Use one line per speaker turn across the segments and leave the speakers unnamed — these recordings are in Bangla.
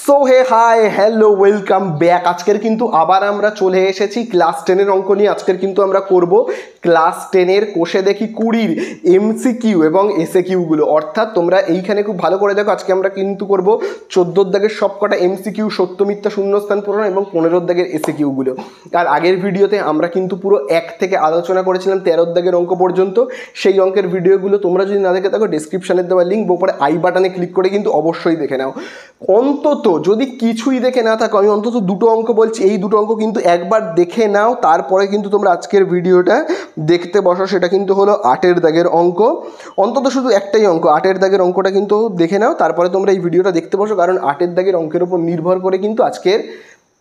So hey hi hello welcome back. আজকের কিন্তু আবার আমরা চলে এসেছি ক্লাস 10-এর অঙ্ক নিয়ে। আজকের কিন্তু আমরা করব ক্লাস 10-এর কোষে দেখি 20-র এমসিকিউ এবং এসএকিউগুলো। অর্থাৎ তোমরা এইখানে খুব ভালো করে দেখো, আজকে আমরা কিন্তু করব 14 দাগের সবকটা এমসিকিউ, সত্য মিথ্যা শূন্যস্থান পূরণ এবং 15 দাগের এসএকিউগুলো। আর আগের ভিডিওতে আমরা কিন্তু পুরো 1 থেকে আলোচনা করেছিলাম 13 দাগের অঙ্ক পর্যন্ত। সেই অঙ্কের ভিডিওগুলো তোমরা যদি না দেখে থাকো, ডেসক্রিপশানে দেওয়া লিঙ্ক বা উপরে আই বাটনে ক্লিক করে কিন্তু অবশ্যই দেখে নাও। অন্তত যদি কিছুই দেখে না থাকো, আমি অন্তত দুটো অঙ্ক বলছি, এই দুটো অঙ্ক কিন্তু একবার দেখে নাও, তারপরে কিন্তু তোমরা আজকের ভিডিওটা দেখতে বসো। সেটা কিন্তু হলো 8-এর দাগের অঙ্ক। অন্তত শুধু একটাই অঙ্ক, 8-এর দাগের অঙ্কটা কিন্তু দেখে নাও, তারপরে তোমরা এই ভিডিওটা দেখতে বসো। কারণ 8-এর দাগের অঙ্কের উপর নির্ভর করে কিন্তু আজকের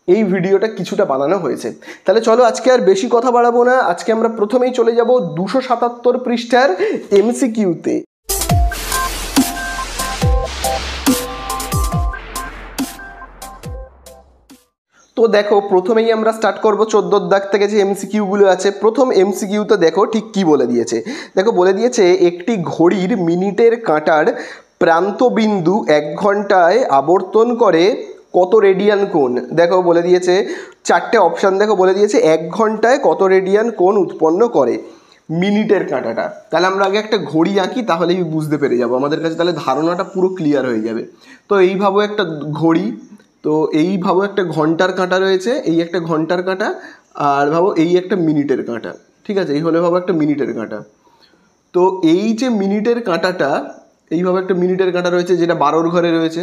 এই ভিডিওটা কিছুটা বানানো হয়েছে। তাহলে চলো আজকে আর বেশি কথা বাড়াবো না, আজকে আমরা প্রথমেই চলে যাব 277 পৃষ্ঠার এমসিকিউতে। তো দেখো, প্রথমেই আমরা স্টার্ট করব 14 দাগ থেকে যে এমসিকিউগুলো আছে। প্রথম এমসিকিউতে দেখো ঠিক কি বলে দিয়েছে। দেখো বলে দিয়েছে একটি ঘড়ির মিনিটের কাঁটার প্রান্তবিন্দু 1 ঘন্টায় আবর্তন করে কত রেডিয়ান কোণ। দেখো বলে দিয়েছে 4টে অপশান, দেখো বলে দিয়েছে 1 ঘন্টায় কত রেডিয়ান কোণ উৎপন্ন করে মিনিটের কাঁটাটা। তাহলে আমরা আগে একটা ঘড়ি আঁকি, তাহলেই বুঝতে পেরে যাবো আমাদের কাছে, তাহলে ধারণাটা পুরো ক্লিয়ার হয়ে যাবে। তো এইভাবে একটা ঘড়ি, তো এই ভাবো একটা ঘন্টার কাঁটা রয়েছে, এই একটা ঘন্টার কাঁটা, আর ভাবো এই একটা মিনিটের কাঁটা। ঠিক আছে, এই হলে ভাবো একটা মিনিটের কাঁটা। তো এই যে মিনিটের কাঁটাটা, এইভাবে একটা মিনিটের কাঁটা রয়েছে যেটা 12-র ঘরে রয়েছে,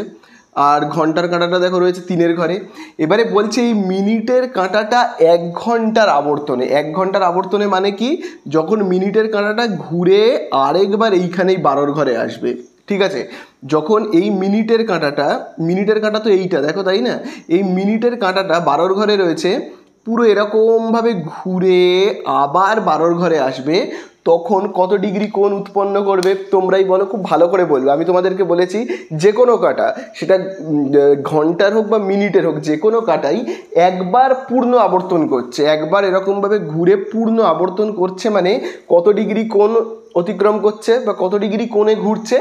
আর ঘন্টার কাঁটাটা দেখো রয়েছে 3-এর ঘরে। এবারে বলছে এই মিনিটের কাঁটাটা 1 ঘন্টার আবর্তনে, 1 ঘন্টার আবর্তনে মানে কি, যখন মিনিটের কাঁটাটা ঘুরে আরেকবার এইখানেই 12-র ঘরে আসবে। ঠিক আছে, যখন এই মিনিটের কাঁটা তো এইটা দেখো, তাই না, এই মিনিটের কাঁটাটা 12-র ঘরে রয়েছে, পুরো এরকমভাবে ঘুরে আবার 12-র ঘরে আসবে, তখন কত ডিগ্রি কোণ উৎপন্ন করবে তোমরাই বলো, খুব ভালো করে বলবে। আমি তোমাদেরকে বলেছি যে কোনো কাঁটা, সেটা ঘন্টার হোক বা মিনিটের হোক, যে কোনো কাঁটাই একবার পূর্ণ আবর্তন করছে, একবার এরকমভাবে ঘুরে পূর্ণ আবর্তন করছে, মানে কত ডিগ্রি কোণ অতিক্রম করছে বা কত ডিগ্রি কোণে ঘুরছে,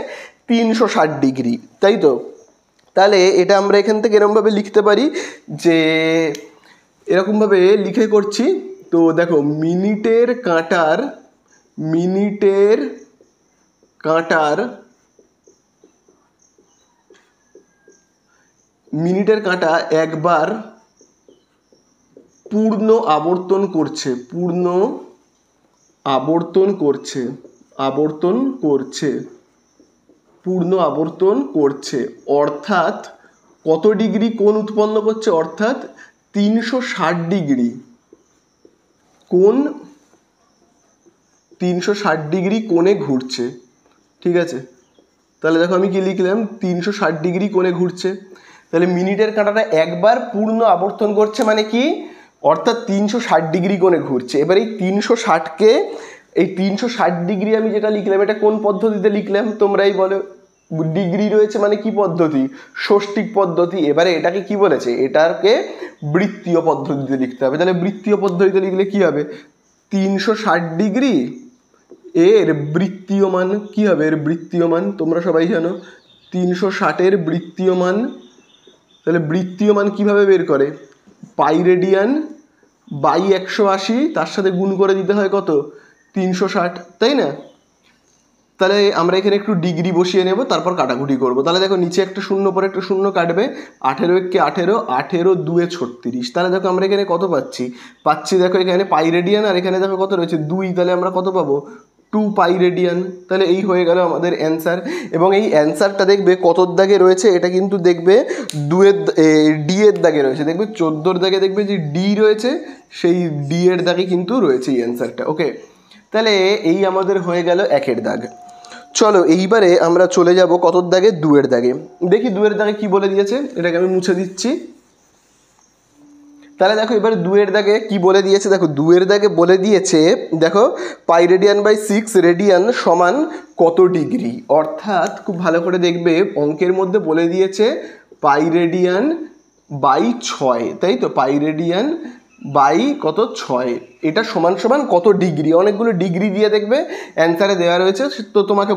360 ডিগ্রি, তাই তো। তাহলে এটা আমরা এখান থেকে এরকমভাবে লিখতে পারি, যে এরকমভাবে লিখে করছি। তো দেখো মিনিটের কাঁটা একবার পূর্ণ আবর্তন করছে, অর্থাৎ কত ডিগ্রি কোণ উৎপন্ন করছে, অর্থাৎ 360 ডিগ্রি কোণ, 360 ডিগ্রি কোণে ঘুরছে। ঠিক আছে, তাহলে দেখো আমি কি লিখলাম, 360 ডিগ্রি কোণে ঘুরছে। তাহলে মিনিটের কাঁটাটা একবার পূর্ণ আবর্তন করছে মানে কি, অর্থাৎ 360 ডিগ্রি কোণে ঘুরছে। এবার এই 360 ডিগ্রি আমি যেটা লিখলাম, এটা কোন পদ্ধতিতে লিখলাম তোমরাই বলো। ডিগ্রি রয়েছে মানে কি পদ্ধতি, ষষ্ঠিক পদ্ধতি। এবারে এটাকে কি বলেছে, এটাকে বৃত্তীয় পদ্ধতিতে লিখতে হবে। তাহলে বৃত্তীয় পদ্ধতিতে লিখলে কি হবে, 360 ডিগ্রি এর বৃত্তীয় মান কি হবে, এর বৃত্তীয় মান তোমরা সবাই জানো, 360-এর বৃত্তীয় মান। তাহলে বৃত্তীয় মান কিভাবে বের করে, পাই রেডিয়ান বাই 180, তার সাথে গুণ করে দিতে হয় কত, 360, তাই না। তাহলে আমরা এখানে একটু ডিগ্রি বসিয়ে নেব, তারপর কাটাকুটি করব। তাহলে দেখো নিচে একটা শূন্য পরে একটা শূন্য কাটবে, 18 × 18, 18 2 36। তাহলে দেখো আমরা এখানে কত পাচ্ছি দেখো এখানে পাই রেডিয়ান, আর এখানে দেখো কত রয়েছে 2, তাহলে আমরা কত পাবো, 2 পাই রেডিয়ান। তাহলে এই হয়ে গেল আমাদের অ্যান্সার। এবং এই অ্যান্সারটা দেখবে কতর দাগে রয়েছে, এটা কিন্তু দেখবে ডি এর দাগে রয়েছে, দেখবে 14-র দাগে দেখবে যে ডি রয়েছে, সেই ডি এর দাগে কিন্তু রয়েছে এই অ্যান্সারটা। ওকে, তাহলে এই আমাদের হয়ে গেল 1-এর দাগ। চলো এইবারে আমরা চলে যাব কতর দাগে, 2-এর দাগে। দেখি 2-এর দাগে কি বলে দিয়েছে, এটাকে আমি মুছে দিচ্ছি। তাহলে দেখো এবার 2-এর দাগে কি বলে দিয়েছে, দেখো 2-এর দাগে বলে দিয়েছে, দেখো পাই রেডিয়ান বাই 6 রেডিয়ান সমান কত ডিগ্রি। অর্থাৎ খুব ভালো করে দেখবে, অঙ্কের মধ্যে বলে দিয়েছে পাই রেডিয়ান বাই 6, তাই তো, পাই রেডিয়ান বাই কত 6, এটা সমান সমান কত ডিগ্রি, অনেকগুলো ডিগ্রি দিয়ে দেখবে অ্যান্সারে দেওয়া রয়েছে, তো তোমাকে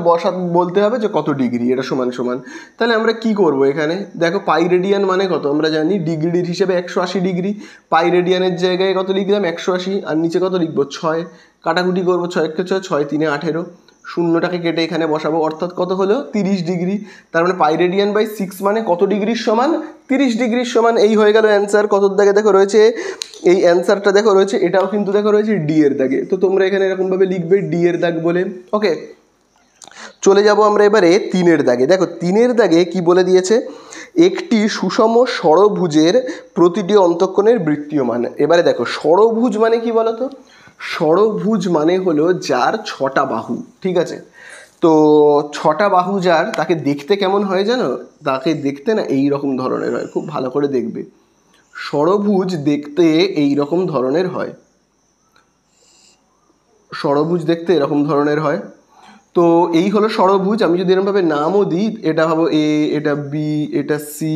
বলতে হবে যে কত ডিগ্রি এটা সমান সমান। তাহলে আমরা কি করব এখানে, দেখো পাই রেডিয়ান মানে কত আমরা জানি, ডিগ্রির হিসেবে 180 ডিগ্রি, পাই রেডিয়ানের জায়গায় কত লিখলাম 180, আর নিচে কত লিখবো 6, কাটাকুটি করবো 6 কে 6, 6 3 18, শূন্যটাকে কেটে এখানে বসাবো, অর্থাৎ কত হলো 30 ডিগ্রি। তার মানে পাই রেডিয়ান বাই 6 মানে কত ডিগ্রির সমান, 30 ডিগ্রির সমান। এই হয়ে গেল অ্যান্সার। কত দাগে দেখো রয়েছে এই অ্যান্সারটা, দেখো রয়েছে এটাও কিন্তু দেখো রয়েছে ডি এর দাগে, তো তোমরা এখানে এরকমভাবে লিখবে ডি এর দাগ বলে। ওকে, চলে যাব আমরা এবারে 3-এর দাগে। দেখো 3-এর দাগে কি বলে দিয়েছে, একটি সুষম ষড়ভুজের প্রতিটি অন্তঃকোণের বৃত্তীয় মান। এবারে দেখো ষড়ভুজ মানে কি বলতো, ষড়ভুজ মানে হলো যার 6টা বাহু, ঠিক আছে। তো 6টা বাহু যার, তাকে দেখতে কেমন হয় জানো, তাকে দেখতে না এই রকম ধরনের হয়, খুব ভালো করে দেখবে, ষড়ভুজ দেখতে এই রকম ধরনের হয়, ষড়ভুজ দেখতে এরকম ধরনের হয়। তো এই হলো ষড়ভুজ। আমি যদি এরকমভাবে নামও দিই, এটা ভাবো এ, এটা বি, এটা সি,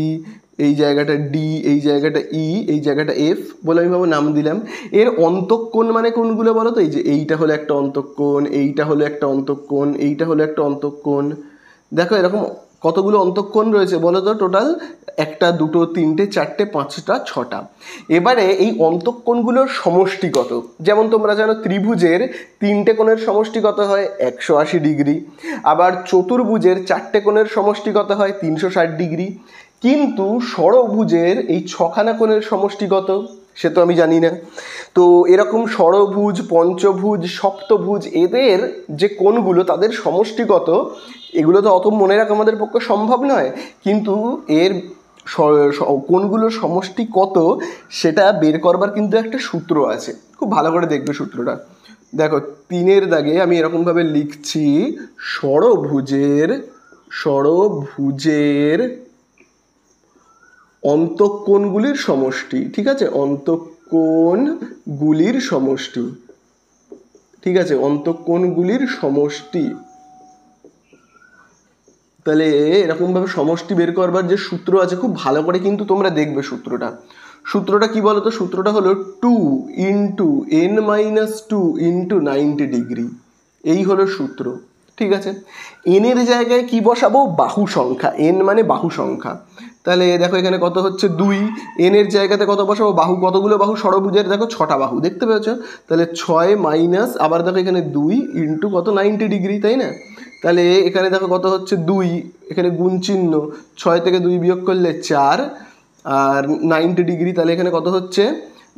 এই জায়গাটা ডি, এই জায়গাটা ই, এই জায়গাটা এফ বলে আমি ভাবো নাম দিলাম। এর অন্তঃকোণ মানে কোনগুলো বলো তো, এই যে এইটা হলো একটা অন্তঃকোণ, এইটা হলো একটা অন্তঃকোণ, এইটা হলো একটা অন্তঃকোণ। দেখো এরকম কতগুলো অন্তঃকোণ রয়েছে বলো তো, টোটাল 1 2 3 4 5 6টা। এবারে এই অন্তঃকোণগুলোর সমষ্টি কত, যেমন তোমরা জানো ত্রিভুজের 3টে কোণের সমষ্টি কত হয় 180 ডিগ্রি, আবার চতুর্ভুজের 4টে কোণের সমষ্টি কত হয় 360 ডিগ্রি, কিন্তু ষড়ভুজের এই 6খানা কোণের সমষ্টি কত সে তো আমি জানি না। তো এরকম ষড়ভুজ, পঞ্চভুজ, সপ্তভুজ এদের যে কোণগুলো তাদের সমষ্টি কত, এগুলো তো অত মনে রাখা আমাদের পক্ষে সম্ভব নয়, কিন্তু এর কোণগুলোর সমষ্টি কত সেটা বের করবার কিন্তু একটা সূত্র আছে, খুব ভালো করে দেখবে সূত্রটা। দেখো 3-এর দাগে আমি এরকমভাবে লিখছি, ষড়ভুজের অন্তঃকোণগুলির সমষ্টি, ঠিক আছে, অন্তঃকোণগুলির সমষ্টি, ঠিক আছে, অন্তঃকোণগুলির সমষ্টি। তাহলে এরকমভাবে সমষ্টি বের করবার যে সূত্র আছে, খুব ভালো করে কিন্তু তোমরা দেখবে সূত্রটা। সূত্রটা কি বলো তো, সূত্রটা হলো 2 × n-2 × 90 ডিগ্রি, এই হলো সূত্র, ঠিক আছে। এনের জায়গায় কি বসাবো, বাহু সংখ্যা, এন মানে বাহু সংখ্যা। তাহলে দেখো এখানে কত হচ্ছে 2, এনের জায়গাতে কত বসাবো, বাহু, কতগুলো বাহু ষড়ভুজের, দেখো 6টা বাহু দেখতে পেয়েছ, তাহলে 6 মাইনাস আবার দেখো এখানে 2 ইন্টু কত 90 ডিগ্রি, তাই না। তাহলে এখানে দেখো কত হচ্ছে 2, এখানে গুণ চিহ্ন, 6 থেকে 2 বিয়োগ করলে 4, আর 90 ডিগ্রি, তাহলে এখানে কত হচ্ছে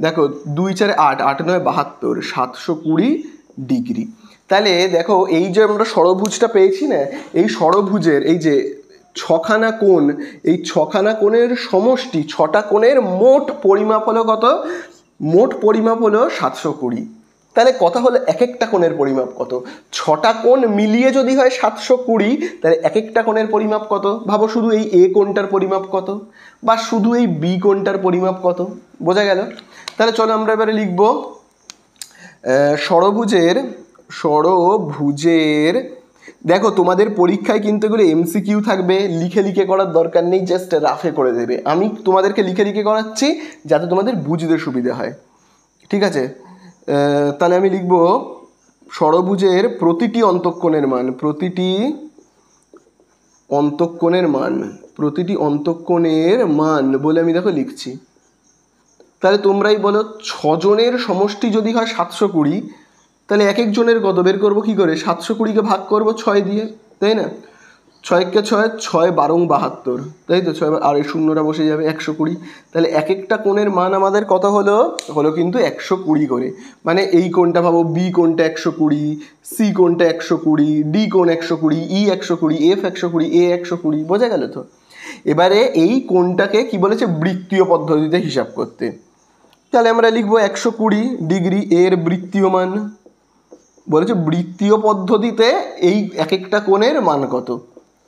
দেখো 2 4 8, 8 9 72, 720 ডিগ্রি। তাহলে দেখো এই যে আমরা ষড়ভুজটা পেয়েছি না, এই ষড়ভুজের এই যে 6খানা কোণ, এই 6খানা কোণের সমষ্টি, 6টা কোণের মোট পরিমাপ হলো কত, মোট পরিমাপ হলো 720। তাহলে কথা হলো এক একটা কোণের পরিমাপ কত, 6টা কোণ মিলিয়ে যদি হয় 720, তাহলে এক একটা কোণের পরিমাপ কত, ভাবো শুধু এই এ কোণটার পরিমাপ কত, বা শুধু এই বি কোণটার পরিমাপ কত, বোঝা গেল। তাহলে চলো আমরা এবারে লিখব ষড়ভুজের দেখো তোমাদের পরীক্ষায় কিন্তু এগুলো এমসিকিউ থাকবে, লিখে লিখে করার দরকার নেই, জাস্ট রাফে করে দেবে। আমি তোমাদেরকে লিখে লিখে করাচ্ছি যাতে তোমাদের বুঝতে সুবিধা হয়, ঠিক আছে। তাহলে আমি লিখব ষড়ভুজের প্রতিটি অন্তঃকোণের মান, প্রতিটি অন্তঃকোণের মান বলে আমি দেখো লিখছি। তাহলে তোমরাই বলো 6 জনের সমষ্টি যদি হয় 720, তাহলে এক একজনের কত বের করবো কী করে, 720কে ভাগ করবো 6 দিয়ে, তাই না, 6 কে 6, 6 12 72, তাই তো, 6 আর এই শূন্যটা বসে যাবে 120। তাহলে এক একটা কোণের মান আমাদের কত হলো কিন্তু 120 করে, মানে এই কোণটা ভাবো বি কোণটা 120, সি কোণটা 120, ডি কোণ 120, ই 120, এফ 120, এ 120, বোঝা গেল তো। এবারে এই কোণটাকে কি বলেছে, বৃত্তীয় পদ্ধতিতে হিসাব করতে। তাহলে আমরা লিখবো 120 ডিগ্রি এর বৃত্তীয় মান, বলেছে বৃত্তীয় পদ্ধতিতে এই এক একটা কোণের মান কত।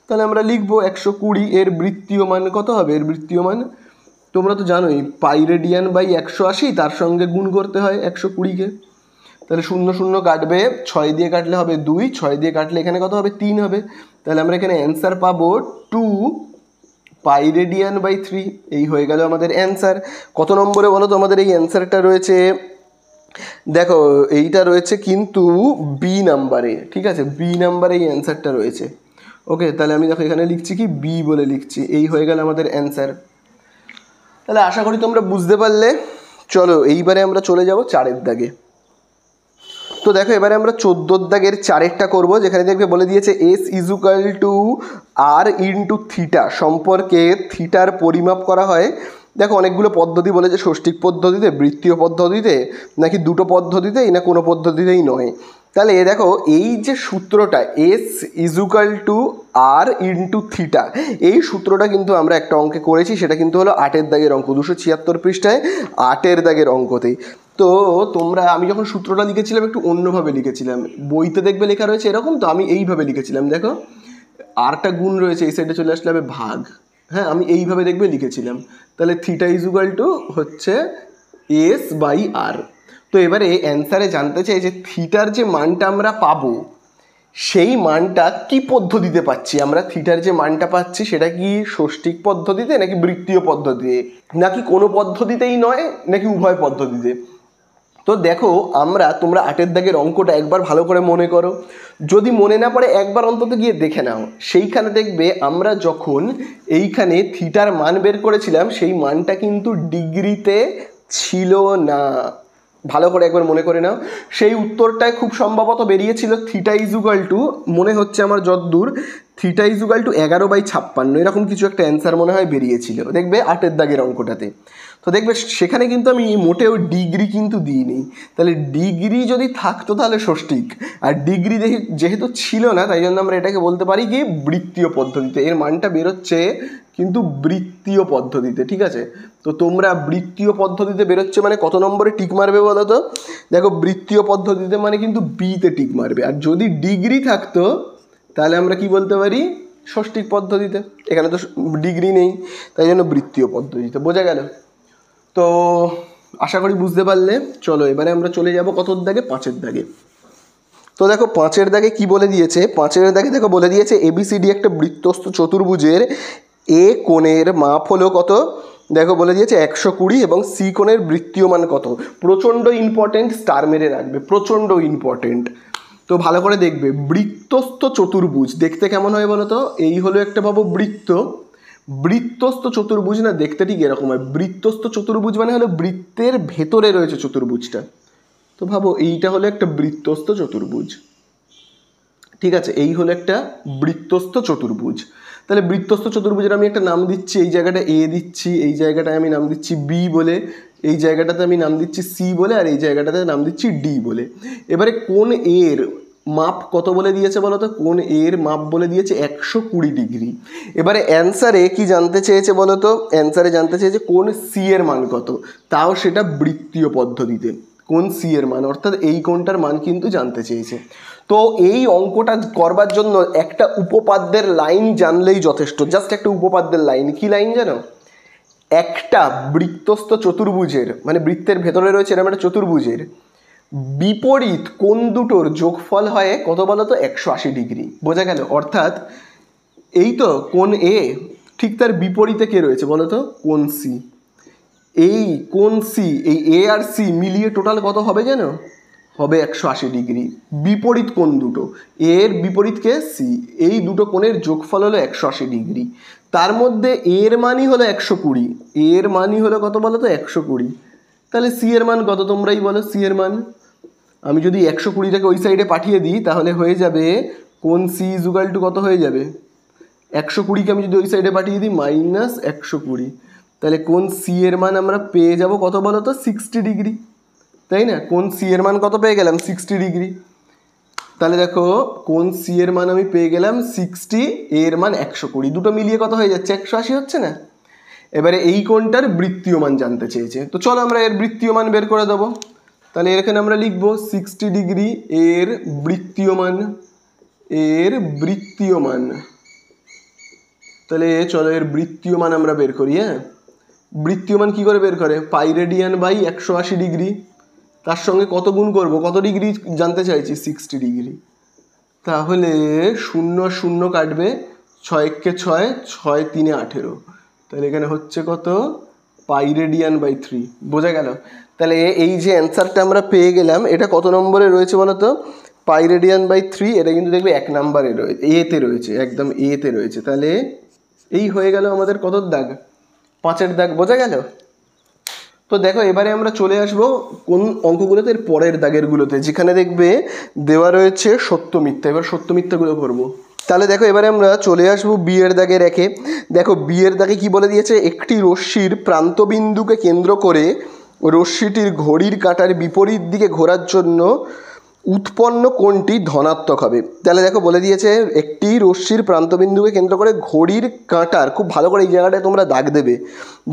তাহলে আমরা লিখবো 120 এর বৃত্তীয় মান কত হবে, এর বৃত্তীয় মান তোমরা তো জানোই পাই রেডিয়ান বাই 180, তার সঙ্গে গুণ করতে হয় 120কে। তাহলে 0 0 কাটবে, 6 দিয়ে কাটলে হবে 2, 6 দিয়ে কাটলে এখানে কত হবে 3 হবে। তাহলে আমরা এখানে অ্যান্সার পাবো 2 পাই রেডিয়ান বাই 3। এই হয়ে গেল আমাদের অ্যান্সার। কত নম্বরে বলো তো আমাদের এই অ্যান্সারটা রয়েছে? দেখো এইটা রয়েছে কিন্তু বি নাম্বারে, ঠিক আছে, বি নাম্বারে এই অ্যান্সারটা রয়েছে। ওকে, তাহলে আমি দেখো এখানে লিখছি কি বি বলে লিখছি। এই হয়ে গেল আমাদের অ্যান্সার। তাহলে আশা করি তোমরা বুঝতে পারলে। চলো এইবারে আমরা চলে যাব 4-এর দাগে। তো দেখো এবারে আমরা 14 দাগের 4-এরটা করবো, যেখানে দেখবে বলে দিয়েছে S equal to R into theta সম্পর্কে থিটার পরিমাপ করা হয়। দেখো অনেকগুলো পদ্ধতি বলেছে, ষষ্ঠিক পদ্ধতিতে, বৃত্তীয় পদ্ধতিতে, নাকি দুটো পদ্ধতিতেই, না কোনো পদ্ধতিতেই নয়। তাহলে দেখো এই যে সূত্রটা S equal to R into theta, এই সূত্রটা কিন্তু আমরা একটা অঙ্কে করেছি, সেটা কিন্তু হলো 8-এর দাগের অঙ্ক, 276 পৃষ্ঠায় 8-এর দাগের অঙ্কতেই। তো তোমরা, আমি যখন সূত্রটা লিখেছিলাম একটু অন্যভাবে লিখেছিলাম, বইতে দেখবে লেখা রয়েছে এরকম, তো আমি এইভাবে লিখেছিলাম। দেখো আরটা গুণ রয়েছে, এই সাইডে চলে আসলে হবে ভাগ। হ্যাঁ, আমি এইভাবে দেখবে লিখেছিলাম। তাহলে থিটা ইজুকাল টু হচ্ছে এস বাই আর। তো এবারে অ্যান্সারে জানতে চাই যে থিটার যে মানটা আমরা পাবো, সেই মানটা কি পদ্ধতিতে পাচ্ছি আমরা? থিটার যে মানটা পাচ্ছি সেটা কি ষষ্ঠিক পদ্ধতিতে, নাকি বৃত্তীয় পদ্ধতিতে, নাকি কোনো পদ্ধতিতেই নয়, নাকি উভয় পদ্ধতিতে? তো দেখো আমরা, তোমরা 8-এর দাগের অঙ্কটা একবার ভালো করে মনে করো, যদি মনে না পড়ে একবার অন্তত গিয়ে দেখে নাও। সেইখানে দেখবে আমরা যখন এইখানে থিটার মান বের করেছিলাম, সেই মানটা কিন্তু ডিগ্রিতে ছিল না। ভালো করে একবার মনে করে নাও। সেই উত্তরটায় খুব সম্ভবত বেরিয়েছিল থিটা ইজুকাল টু, মনে হচ্ছে আমার যতদূর, থিটা ইজুকাল টু 11/56, এরকম কিছু একটা অ্যান্সার মনে হয় বেরিয়েছিল, দেখবে 8-এর দাগের অঙ্কটাতে। তো দেখবে সেখানে কিন্তু আমি মোটেও ডিগ্রি কিন্তু দিইনি। তাহলে ডিগ্রি যদি থাকতো তাহলে ষষ্ঠিক, আর ডিগ্রি যেহেতু ছিল না, তাই জন্য আমরা এটাকে বলতে পারি কি বৃত্তীয় পদ্ধতিতে। এর মানটা বেরোচ্ছে কিন্তু বৃত্তীয় পদ্ধতিতে, ঠিক আছে। তো তোমরা বৃত্তীয় পদ্ধতিতে বেরোচ্ছে মানে কত নম্বরে টিক মারবে বলো তো? দেখো বৃত্তীয় পদ্ধতিতে মানে কিন্তু বিতে টিক মারবে, আর যদি ডিগ্রি থাকতো তাহলে আমরা কি বলতে পারি? ষষ্ঠিক পদ্ধতিতে। এখানে তো ডিগ্রি নেই, তাই জন্য বৃত্তীয় পদ্ধতিতে। বোঝা গেল? তো আশা করি বুঝতে পারলে। চলো এবারে আমরা চলে যাব কতর দাগে? 5-এর দাগে। তো দেখো 5-এর দাগে কি বলে দিয়েছে? 5-এর দাগে দেখো বলে দিয়েছে এবিসিডি একটা বৃত্তস্থ চতুর্ভুজের এ কোণের মাপ হলো কত? দেখো বলে দিয়েছে 120, এবং সি কোণের বৃত্তীয় মান কত? প্রচণ্ড ইম্পর্টেন্ট, স্টার মেরে রাখবে, প্রচণ্ড ইম্পর্টেন্ট। তো ভালো করে দেখবে, বৃত্তস্থ চতুর্ভুজ দেখতে কেমন হয় বলো তো? এই হলো একটা ভাবো বৃত্ত, বৃত্তস্থ চতুর্ভুজ না দেখতে ঠিক এরকম হয়। বৃত্তস্থ চতুর্ভুজ মানে হলো বৃত্তের ভেতরে রয়েছে চতুর্ভুজটা। তো ভাবো এইটা হলো একটা বৃত্তস্থ চতুর্ভুজ, ঠিক আছে, এই হলো একটা বৃত্তস্থ চতুর্ভুজ। তাহলে বৃত্তস্থ চতুর্ভুজের আমি একটা নাম দিচ্ছি, এই জায়গাটা এ দিচ্ছি, এই জায়গাটায় আমি নাম দিচ্ছি বি বলে, এই জায়গাটাতে আমি নাম দিচ্ছি সি বলে, আর এই জায়গাটাতে নাম দিচ্ছি ডি বলে। এবারে কোণ এর মাপ কত বলে দিয়েছে বলো তো? কোণ এর মাপ বলে দিয়েছে 120 ডিগ্রি। এবারে অ্যান্সারে কি জানতে চেয়েছে বলো তো? অ্যান্সারে জানতে চেয়েছে কোণ সি এর মান কত, তাও সেটা বৃত্তীয় পদ্ধতিতে। কোণ সি এর মান, অর্থাৎ এই কোণটার মান কিন্তু জানতে চেয়েছে। তো এই অঙ্কটা করবার জন্য একটা উপপাদ্যের লাইন জানলেই যথেষ্ট, জাস্ট একটা উপপাদ্যের লাইন। কি লাইন জানো? একটা বৃত্তস্থ চতুর্ভুজের, মানে বৃত্তের ভেতরে রয়েছে এরকম একটা চতুর্ভুজের বিপরীত কোণ দুটোর যোগফল হয় কত বলো তো? 180 ডিগ্রি। বোঝা গেল? অর্থাৎ এই তো কোণ এ, ঠিক তার বিপরীতে কে রয়েছে বলো তো? কোণ সি। এই কোণ সি, এই এ আর সি মিলিয়ে টোটাল কত হবে জানো? হবে 180 ডিগ্রি। বিপরীত কোণ দুটো, এর বিপরীতকে সি, এই দুটো কোণের যোগফল হলো 180 ডিগ্রি। তার মধ্যে এর মানই হলো 120, এর মানই হলো কত বলো তো? 120। তাহলে সি এর মান কত তোমরাই বলো? সি এর মান আমি যদি 120টাকে ওই সাইডে পাঠিয়ে দিই তাহলে হয়ে যাবে কোণ সি ইজুকাল টু কত হয়ে যাবে? 120কে আমি যদি ওই সাইডে পাঠিয়ে দিই -120, তাহলে কোণ সি এর মান আমরা পেয়ে যাব কত বলো তো? 60 ডিগ্রি, তাই না? কোণ সি এর মান কত পেয়ে গেলাম? 60 ডিগ্রি। তাহলে দেখো কোণ সি এর মান আমি পেয়ে গেলাম 60, এর মান 120, দুটো মিলিয়ে কত হয়ে যাচ্ছে? 180 হচ্ছে না? এবারে এই কোণটার বৃত্তীয় মান জানতে চেয়েছে, তো চলো আমরা এর বৃত্তীয় মান বের করে দেবো। তাহলে এখানে আমরা লিখবো 60 ডিগ্রি এর বৃত্তীয় মান, এর বৃত্তীয় মান। তাহলে চলো এর বৃত্তীয় মান আমরা বের করি। হ্যাঁ, বৃত্তীয় মান কী করে বের করে? পাই রেডিয়ান বাই 180 ডিগ্রি, তার সঙ্গে কত গুণ করব? কত ডিগ্রি জানতে চাইছি? 60 ডিগ্রি। তাহলে 0 0 কাটবে, 6 × 6 = 6, 6 × 3 = 18, তাহলে এখানে হচ্ছে কত, পাই রেডিয়ান বাই 3, বোঝা গেল? তাহলে এই যে অ্যান্সারটা আমরা পেয়ে গেলাম, এটা কত নম্বরে রয়েছে বলো তো? পাই রেডিয়ান বাই 3, এটা কিন্তু দেখবে 1 নম্বরে রয়েছে, এতে রয়েছে, একদম এতে রয়েছে। তাহলে এই হয়ে গেল আমাদের কত দাগ, 5-এর দাগ, বোঝা গেল? তো দেখো এবারে আমরা চলে আসব কোন অঙ্কগুলোতে, এর পরের দাগেরগুলোতে, যেখানে দেখবে দেওয়া রয়েছে সত্য মিথ্যা। এবার সত্য মিথ্যাগুলো করবো। তাহলে দেখো এবারে আমরা চলে আসবো বিয়ের দাগে রেখে। দেখো বিয়ের দাগে কি বলে দিয়েছে, একটি রশ্মির প্রান্তবিন্দুকে কেন্দ্র করে রশ্মিটির ঘড়ির কাঁটার বিপরীত দিকে ঘোরার জন্য উৎপন্ন কোণটি ধনাত্মক হবে। তাহলে দেখো বলে দিয়েছে একটি রশ্মির প্রান্তবিন্দুকে কেন্দ্র করে ঘড়ির কাঁটার, খুব ভালো করে এই জায়গাটায় তোমরা দাগ দেবে,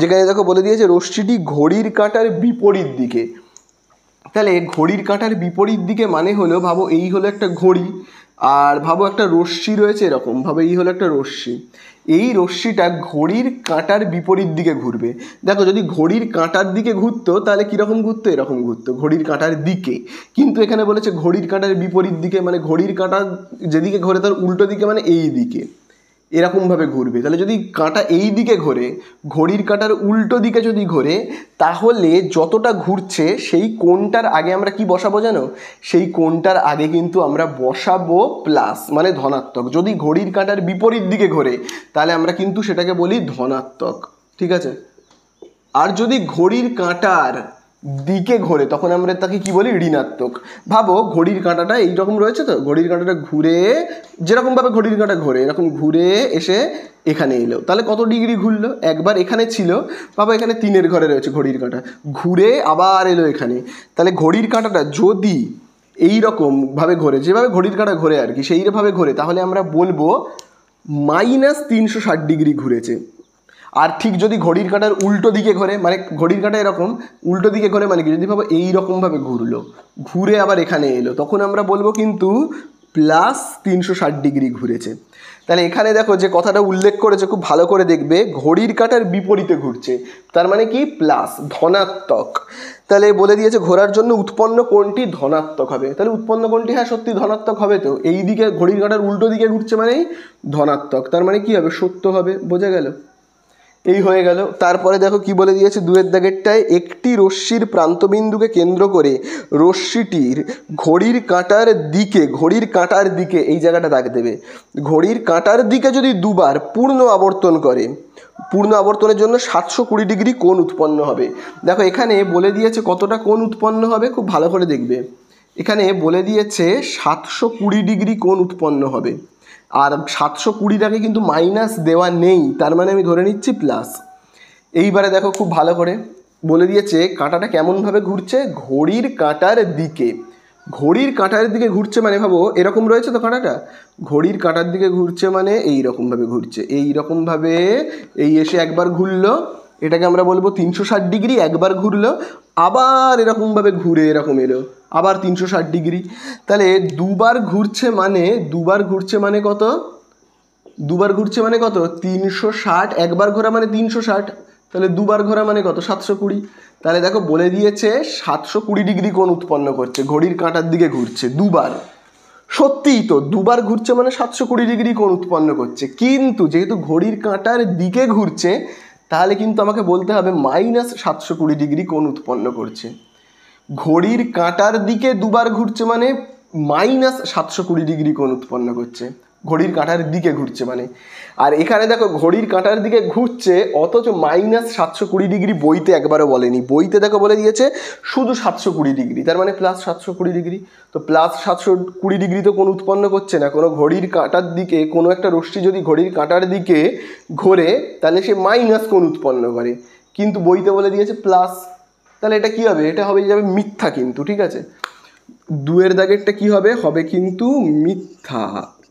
যেখানে দেখো বলে দিয়েছে রশ্মিটি ঘড়ির কাঁটার বিপরীত দিকে। তাহলে ঘড়ির কাঁটার বিপরীত দিকে মানে হলো, ভাবো এই হলো একটা ঘড়ি, আর ভাবো একটা রশ্মি রয়েছে এরকম, ভাবো এই হলো একটা রশ্মি, এই রশ্মিটা ঘড়ির কাঁটার বিপরীত দিকে ঘুরবে। দেখো যদি ঘড়ির কাঁটার দিকে ঘুরতো তাহলে কীরকম ঘুরতো, এরকম ঘুরতো, ঘড়ির কাঁটার দিকে। কিন্তু এখানে বলেছে ঘড়ির কাঁটার বিপরীত দিকে, মানে ঘড়ির কাঁটা যেদিকে ঘোরে তার উল্টো দিকে, মানে এই দিকে, এরকমভাবে ঘুরবে। তাহলে যদি কাঁটা এই দিকে ঘোরে, ঘড়ির কাঁটার উল্টো দিকে যদি ঘোরে, তাহলে যতটা ঘুরছে সেই কোণটার আগে আমরা কি বসাবো জানো, সেই কোণটার আগে কিন্তু আমরা বসাবো প্লাস, মানে ধনাত্মক। যদি ঘড়ির কাঁটার বিপরীত দিকে ঘোরে তাহলে আমরা কিন্তু সেটাকে বলি ধনাত্মক, ঠিক আছে? আর যদি ঘড়ির কাঁটার দিকে ঘোরে তখন আমরা তাকে কি বলি, ঋণাত্মক। ভাবো ঘড়ির কাঁটাটা এইরকম রয়েছে, তো ঘড়ির কাঁটাটা ঘুরে, যেরকমভাবে ঘড়ির কাঁটা ঘোরে এরকম ঘুরে এসে এখানে এলো, তাহলে কত ডিগ্রি ঘুরলো, একবার এখানে ছিল, বাবা এখানে 3-এর ঘরে রয়েছে ঘড়ির কাঁটা, ঘুরে আবার এলো এখানে। তাহলে ঘড়ির কাঁটাটা যদি এইরকমভাবে ঘোরে, যেভাবে ঘড়ির কাঁটা ঘোরে আর কি, সেইভাবে ঘোরে, তাহলে আমরা বলবো -360 ডিগ্রি ঘুরেছে। আর ঠিক যদি ঘড়ির কাঁটার উল্টো দিকে ঘোরে, মানে ঘড়ির কাঁটা এরকম উল্টো দিকে ঘোরে, মানে কি, যদি ভাবো এইরকমভাবে ঘুরলো, ঘুরে আবার এখানে এলো, তখন আমরা বলবো কিন্তু +360 ডিগ্রি ঘুরেছে। তাহলে এখানে দেখো যে কথাটা উল্লেখ করেছে, খুব ভালো করে দেখবে, ঘড়ির কাঁটার বিপরীতে ঘুরছে, তার মানে কি, প্লাস, ধনাত্মক। তাহলে বলে দিয়েছে ঘোরার জন্য উৎপন্ন কোণটি ধনাত্মক হবে। তাহলে উৎপন্ন কোণটি, হ্যাঁ সত্যি ধনাত্মক হবে, তো এই দিকে ঘড়ির কাঁটার উল্টো দিকে ঘুরছে মানেই ধনাত্মক, তার মানে কি হবে, সত্য হবে, বোঝা গেল? এই হয়ে গেল। তারপরে দেখো কি বলে দিয়েছে 2-এর দাগেরটায়, একটি রশ্মির প্রান্তবিন্দুকে কেন্দ্র করে রশ্মিটির ঘড়ির কাঁটার দিকে, এই জায়গাটা দাগ দেবে, ঘড়ির কাঁটার দিকে যদি দুবার পূর্ণ আবর্তন করে, পূর্ণ আবর্তনের জন্য 720 ডিগ্রি কোণ উৎপন্ন হবে। দেখো এখানে বলে দিয়েছে কতটা কোণ উৎপন্ন হবে, খুব ভালো করে দেখবে, এখানে বলে দিয়েছে 720 ডিগ্রি কোণ উৎপন্ন হবে, আর 720টাকে কিন্তু মাইনাস দেওয়া নেই, তার মানে আমি ধরে নিচ্ছি প্লাস। এইবারে দেখো খুব ভালো করে বলে দিয়েছে কাঁটাটা কেমনভাবে ঘুরছে, ঘড়ির কাঁটার দিকে, ঘড়ির কাঁটার দিকে ঘুরছে, মানে ভাবো এরকম রয়েছে তো কাঁটাটা, ঘড়ির কাঁটার দিকে ঘুরছে মানে এইরকমভাবে ঘুরছে, এইরকমভাবে এই এসে একবার ঘুরলো, এটাকে আমরা বলবো 360 ডিগ্রি, একবার ঘুরলো, আবার এরকমভাবে ঘুরে এরকম এলো, আবার 360 ডিগ্রি। তাহলে দুবার ঘুরছে মানে কত, দুবার ঘুরছে মানে কত, 360, একবার ঘোরা মানে 360, তাহলে দুবার ঘোরা মানে কত, 720। তাহলে দেখো বলে দিয়েছে 720 ডিগ্রি কোণ উৎপন্ন করছে, ঘড়ির কাঁটার দিকে ঘুরছে দুবার, সত্যিই তো দুবার ঘুরছে মানে 720 ডিগ্রি কোণ উৎপন্ন করছে, কিন্তু যেহেতু ঘড়ির কাঁটার দিকে ঘুরছে তাহলে কিন্তু আমাকে বলতে হবে -720 ডিগ্রি কোণ উৎপন্ন করছে। ঘড়ির কাঁটার দিকে দুবার ঘুরছে মানে -720 ডিগ্রি কোণ উৎপন্ন করছে, ঘড়ির কাঁটার দিকে ঘুরছে মানে। আর এখানে দেখো ঘড়ির কাঁটার দিকে ঘুরছে অথচ -720 ডিগ্রি বইতে একবারও বলেনি, বইতে দেখো বলে দিয়েছে শুধু 720 ডিগ্রি, তার মানে +720 ডিগ্রি। তো +720 ডিগ্রি তো কোণ উৎপন্ন করছে না, কোনো ঘড়ির কাঁটার দিকে কোনো একটা রশ্মি যদি ঘড়ির কাঁটার দিকে ঘোরে তাহলে সে মাইনাস কোণ উৎপন্ন করে, কিন্তু বইতে বলে দিয়েছে প্লাস। তাহলে এটা কি হবে, এটা হবে যাবে মিথ্যা কিন্তু, ঠিক আছে? 2-এর দাগেরটা কি হবে, হবে কিন্তু মিথ্যা,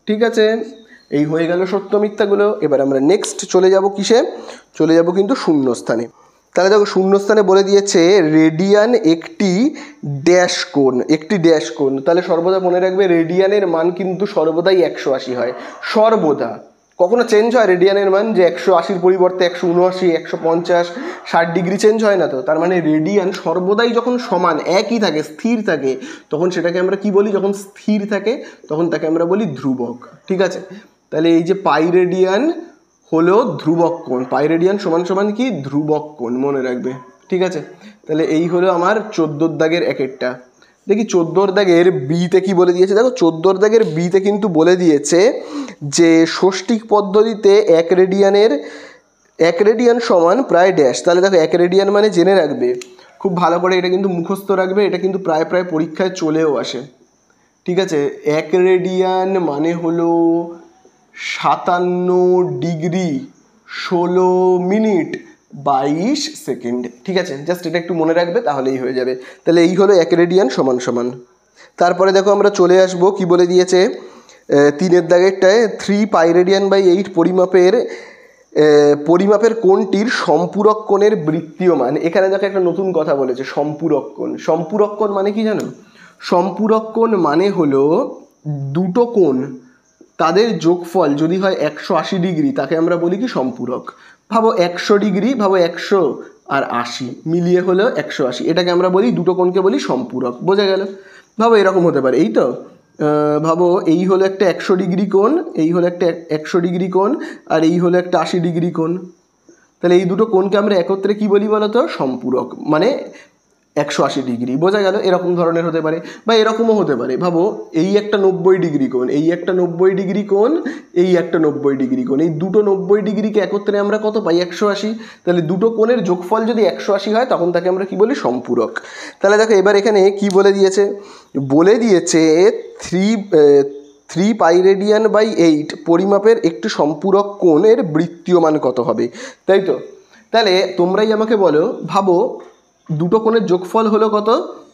ঠিক আছে? এই হয়ে গেল সত্য মিথ্যাগুলো। এবার আমরা নেক্সট চলে যাব কিসে, চলে যাব কিন্তু শূন্যস্থানে। তাহলে দেখো শূন্যস্থানে বলে দিয়েছে রেডিয়ান একটি ড্যাশ কোণ, একটি ড্যাশ কোণ। তাহলে সর্বদা মনে রাখবে রেডিয়ানের মান কিন্তু সর্বদাই 180 হয়, সর্বদা, কখনো চেঞ্জ হয় রেডিয়ানের মান, যে 180-র পরিবর্তে 179, 150, 60 ডিগ্রি চেঞ্জ হয় না তো? তার মানে রেডিয়ান সর্বদাই যখন সমান একই থাকে, স্থির থাকে, তখন সেটাকে আমরা কি বলি, যখন স্থির থাকে তখন তাকে আমরা বলি ধ্রুবক, ঠিক আছে? তাহলে এই যে পাই রেডিয়ান হলো ধ্রুবক কোণ। পাই রেডিয়ান সমান সমান কি? ধ্রুবক কোণ, মনে রাখবে। ঠিক আছে, তাহলে এই হলো আমার 14 দাগের একেরটা। দেখি 14 দাগের বিতে কি বলে দিয়েছে। দেখো 14 দাগের বিতে কিন্তু বলে দিয়েছে যে ষষ্ঠিক পদ্ধতিতে 1 রেডিয়ান সমান প্রায় ড্যাশ। তাহলে দেখো 1 রেডিয়ান মানে জেনে রাখবে খুব ভালো করে, এটা কিন্তু মুখস্থ রাখবে, এটা কিন্তু প্রায় পরীক্ষায় চলেও আসে। ঠিক আছে, 1 রেডিয়ান মানে হলো 57 ডিগ্রি 16 মিনিট 22 সেকেন্ড। ঠিক আছে, জাস্ট এটা একটু মনে রাখবে, তাহলেই হয়ে যাবে। তাহলে এই হলো 1 রেডিয়ান সমান সমান। তারপরে দেখো আমরা চলে আসবো কি বলে দিয়েছে 3 দাগেরটায় 3 পাই রেডিয়ান বাই 8 পরিমাপের কোণটির সম্পূরক কোণের বৃত্তীয় মান। এখানে দেখো একটা নতুন কথা বলেছে, সম্পূরক কোণ। সম্পূরক কোণ মানে কি জানো? সম্পূরক কোণ মানে হলো দুটো কোণ, তাদের যোগফল যদি হয় 180 ডিগ্রি, তাকে আমরা বলি কি? সম্পূরক। ভাবো 100 ডিগ্রি, ভাবো 100 আর 80 মিলিয়ে হলো 180, এটাকে আমরা বলি, দুটো কোণকে বলি সম্পূরক। বোঝা গেল? ভাবো এরকম হতে পারে, এই তো ভাবো এই হলো একটা 100 ডিগ্রি কোণ, এই হলো একটা 100 ডিগ্রি কোণ, আর এই হলো একটা 80 ডিগ্রি কোণ। তাহলে এই দুটো কোণকে আমরা একত্রে কি বলি বলো তো? সম্পূরক, মানে 180 ডিগ্রি। বোঝা গেল? এরকম ধরনের হতে পারে, বা এরকমও হতে পারে। ভাবো এই একটা 90 ডিগ্রি কোণ, এই একটা 90 ডিগ্রি কোণ, এই একটা 90 ডিগ্রি কোণ, এই দুটো 90 ডিগ্রিকে একত্রে আমরা কত পাই? 180। তাহলে দুটো কোণের যোগফল যদি 180 হয়, তখন তাকে আমরা কি বলি? সম্পূরক। তাহলে দেখো এবার এখানে কি বলে দিয়েছে, বলে দিয়েছে 3 পাই রেডিয়ান বাই 8 পরিমাপের একটি সম্পূরক কোণের বৃত্তীয় মান কত হবে, তাই তো? তাহলে তোমরাই আমাকে বলো, ভাবো দুটো কোণের যোগফল হলো কত?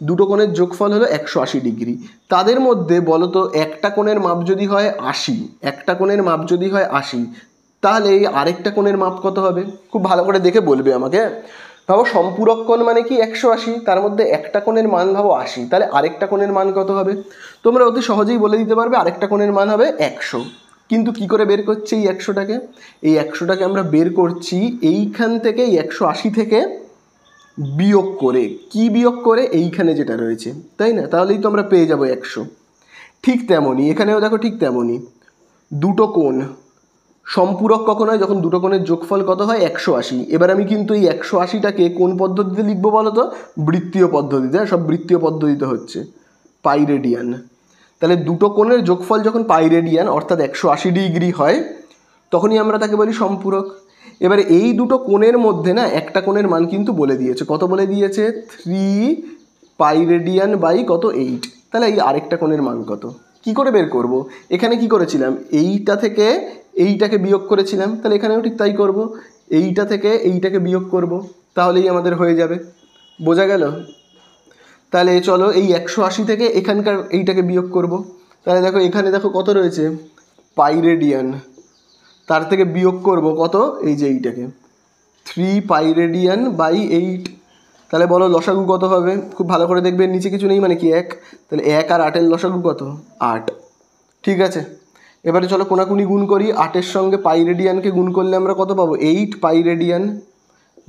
দুটো কোণের যোগফল হলো 180 ডিগ্রি। তাদের মধ্যে বলো তো একটা কোণের মাপ যদি হয় 80, একটা কোণের মাপ যদি হয় 80, তাহলে এই আরেকটা কোণের মাপ কত হবে? খুব ভালো করে দেখে বলবে আমাকে। ভাবো সম্পূরক কোণ মানে কি? 180, তার মধ্যে একটা কোণের মান ভাবো 80, তাহলে আরেকটা কোণের মান কত হবে? তোমরা অতি সহজেই বলে দিতে পারবে, আরেকটা কোণের মান হবে 100। কিন্তু কি করে বের করছি এই 100টাকে? এই 100টাকে আমরা বের করছি এইখান থেকে, এই 180 থেকে বিয়োগ করে। কি বিয়োগ করে? এইখানে যেটা রয়েছে, তাই না? তাহলেই তো আমরা পেয়ে যাব 100। ঠিক তেমনই এখানেও দেখো, ঠিক তেমনই দুটো কোণ সম্পূরক কখন হয়? যখন দুটো কোণের যোগফল কত হয়? 180। এবার আমি কিন্তু এই 180টাকে কোন পদ্ধতিতে লিখবো বলো তো? বৃত্তীয় পদ্ধতিতে। সব বৃত্তীয় পদ্ধতিতে হচ্ছে, পাই রেডিয়ান। তাহলে দুটো কোণের যোগফল যখন পাই রেডিয়ান অর্থাৎ 180 ডিগ্রি হয়, তখনই আমরা তাকে বলি সম্পূরক। এবারে এই দুটো কোণের মধ্যে না একটা কোণের মান কিন্তু বলে দিয়েছে। কত বলে দিয়েছে? 3 পাই রেডিয়ান বাই কত? 8। তাহলে এই আরেকটা কোণের মান কত? কি করে বের করব? এখানে কি করেছিলাম? এইটা থেকে এইটাকে বিয়োগ করেছিলাম, তাহলে এখানেও ঠিক তাই করব। এইটা থেকে এইটাকে বিয়োগ করব, তাহলেই আমাদের হয়ে যাবে। বোঝা গেল? তাহলে চলো এই 180 থেকে এখানকার এইটাকে বিয়োগ করব। তাহলে দেখো এখানে দেখো কত রয়েছে? পাই রেডিয়ান। তার থেকে বিয়োগ করব কত? এই যে এইটাকে, 3 পাই রেডিয়ান বাই 8। তাহলে বলো লসাগু কত হবে? খুব ভালো করে দেখবে, নিচে কিছু নেই মানে কি 1। তাহলে 1 আর 8-এর লসাগু কত? 8। ঠিক আছে, এবারে চলো কোনাকুনি গুণ করি। 8-এর সঙ্গে পাই রেডিয়ানকে গুণ করলে আমরা কত পাবো? 8 পাই রেডিয়ান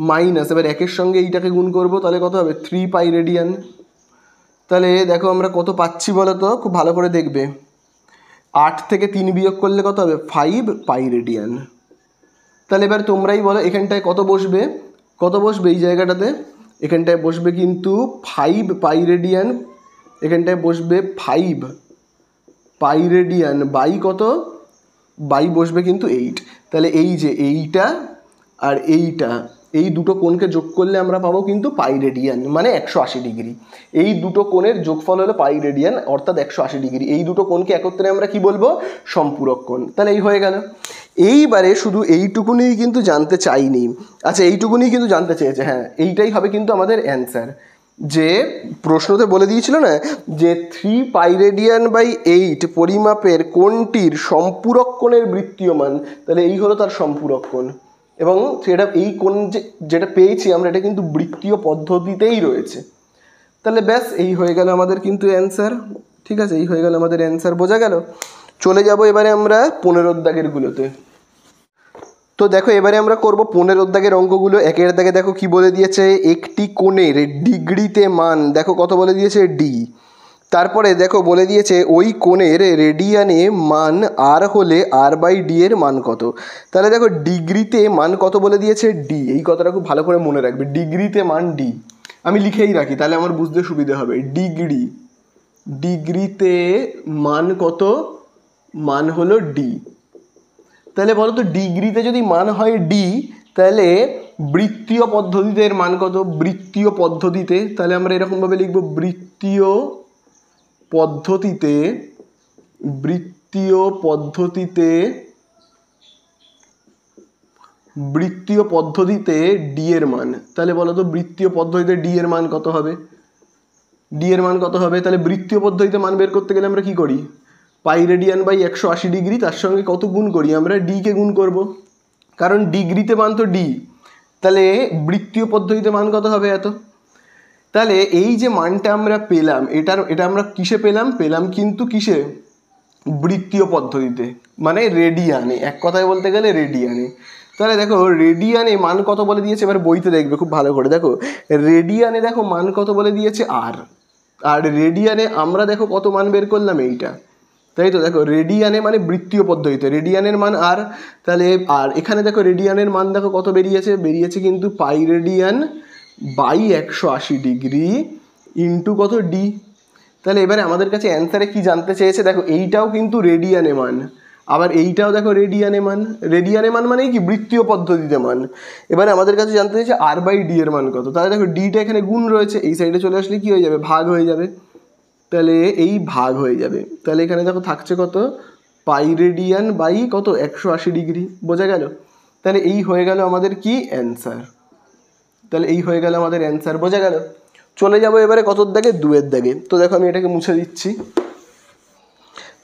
মাইনাস, এবার 1-এর সঙ্গে এইটাকে গুণ করব, তাহলে কত হবে? 3 পাই রেডিয়ান। তাহলে দেখো আমরা কত পাচ্ছি বলো তো? খুব ভালো করে দেখবে, 8 থেকে 3 বিয়োগ করলে কত হবে? 5 পাই রেডিয়ান। তাহলে এবার তোমরাই বলো এখানটায় কত বসবে? কত বসবে এই জায়গাটাতে? এখানটায় বসবে কিন্তু 5 পাই রেডিয়ান, এখানটায় বসবে 5 পাই রেডিয়ান বাই কত? বাই বসবে কিন্তু 8। তাহলে এই যে এইটা আর এইটা, এই দুটো কোণকে যোগ করলে আমরা পাবো কিন্তু পাই রেডিয়ান, মানে 180 ডিগ্রি। এই দুটো কোণের যোগফল হলো পাই রেডিয়ান অর্থাৎ 180 ডিগ্রি। এই দুটো কোণকে একত্রে আমরা কি বলবো? সম্পূরক কোণ। তাহলে এই হয়ে গেল। এইবারে শুধু এইটুকুনি কিন্তু জানতে চাইনি, আচ্ছা এইটুকুনি কিন্তু জানতে চেয়েছে। হ্যাঁ, এইটাই হবে কিন্তু আমাদের অ্যান্সার। যে প্রশ্নতে বলে দিয়েছিল না যে 3 পাই রেডিয়ান বাই 8 পরিমাপের কোণটির সম্পূরক কোণের বৃত্তীয় মান, তাহলে এই হলো তার সম্পূরক কোণ। এবং সেটা এই কোণ যেটা পেয়েছি আমরা, এটা কিন্তু বৃত্তীয় পদ্ধতিতেই রয়েছে। তাহলে ব্যাস এই হয়ে গেল আমাদের কিন্তু অ্যান্সার। ঠিক আছে, এই হয়ে গেল আমাদের অ্যান্সার। বোঝা গেল? চলে যাব এবারে আমরা 15 দাগেরগুলোতে। তো দেখো এবারে আমরা করব 15 দাগের অঙ্কগুলো। 1-এর দাগে দেখো কি বলে দিয়েছে, একটি কোণের ডিগ্রিতে মান দেখো কত বলে দিয়েছে? ডি। তারপরে দেখো বলে দিয়েছে ওই কোণের রেডিয়ানে মান আর হলে R/D এর মান কত। তাহলে দেখো ডিগ্রিতে মান কত বলে দিয়েছে, ডি। এই কথাটা খুব ভালো করে মনে রাখবে, ডিগ্রিতে মান ডি। আমি লিখেই রাখি তাহলে আমার বুঝতে সুবিধা হবে। ডিগ্রিতে মান কত, মান হলো ডি। তাহলে বলো তো ডিগ্রিতে যদি মান হয় ডি, তাহলে বৃত্তীয় পদ্ধতিতে এর মান কত। বৃত্তীয় পদ্ধতিতে তাহলে আমরা এরকমভাবে লিখব, বৃত্তীয় পদ্ধতিতে ডি এর মান। তাহলে বলো তো বৃত্তীয় পদ্ধতিতে ডি এর মান কত হবে, তাহলে বৃত্তীয় পদ্ধতিতে মান বের করতে গেলে আমরা কি করি, পাই রেডিয়ান বাই 180 ডিগ্রি, তার সঙ্গে কত গুণ করি, আমরা ডি কে গুণ করব, কারণ ডিগ্রিতে মান তো ডি। তাহলে বৃত্তীয় পদ্ধতিতে মান কত হবে, এত। তাহলে এই যে মানটা আমরা পেলাম, এটা আমরা কিসে পেলাম কিন্তু কিসে, বৃত্তীয় পদ্ধতিতে, মানে রেডিয়ানে, এক কথায় বলতে গেলে রেডিয়ানে। তাহলে দেখো রেডিয়ানে মান কত বলে দিয়েছে, এবার বইতে দেখবে খুব ভালো করে। দেখো রেডিয়ানে দেখো মান কত বলে দিয়েছে, আর রেডিয়ানে আমরা দেখো কত মান বের করলাম, এইটা, তাই তো। দেখো রেডিয়ানে মানে বৃত্তীয় পদ্ধতিতে রেডিয়ানের মান আর, তাহলে আর এখানে দেখো রেডিয়ানের মান দেখো কত বেরিয়েছে কিন্তু pi radian by 180 degree into কত, ডি। তাহলে এবারে আমাদের কাছে অ্যান্সারে কি জানতে চেয়েছে, দেখো এইটাও কিন্তু রেডিয়ানে মান, আবার এইটাও দেখো রেডিয়ানে মান মানে কি, বৃত্তীয় পদ্ধতিতে মান। এবারে আমাদের কাছে জানতে চেয়েছে R/D এর মান কত। তাহলে দেখো ডিটা এখানে গুণ রয়েছে, এই সাইডে চলে আসলে কি হয়ে যাবে, ভাগ হয়ে যাবে। তাহলে এই ভাগ হয়ে যাবে, তাহলে এখানে দেখো থাকছে কত, পাই রেডিয়ান বাই কত, 180 ডিগ্রি। বোঝা গেল। তাহলে এই হয়ে গেল আমাদের কি, অ্যান্সার। বোঝা গেল। চলে যাবো এবারে কতর দাগে, 2 এর দাগে। তো দেখো আমি এটাকে মুছে দিচ্ছি।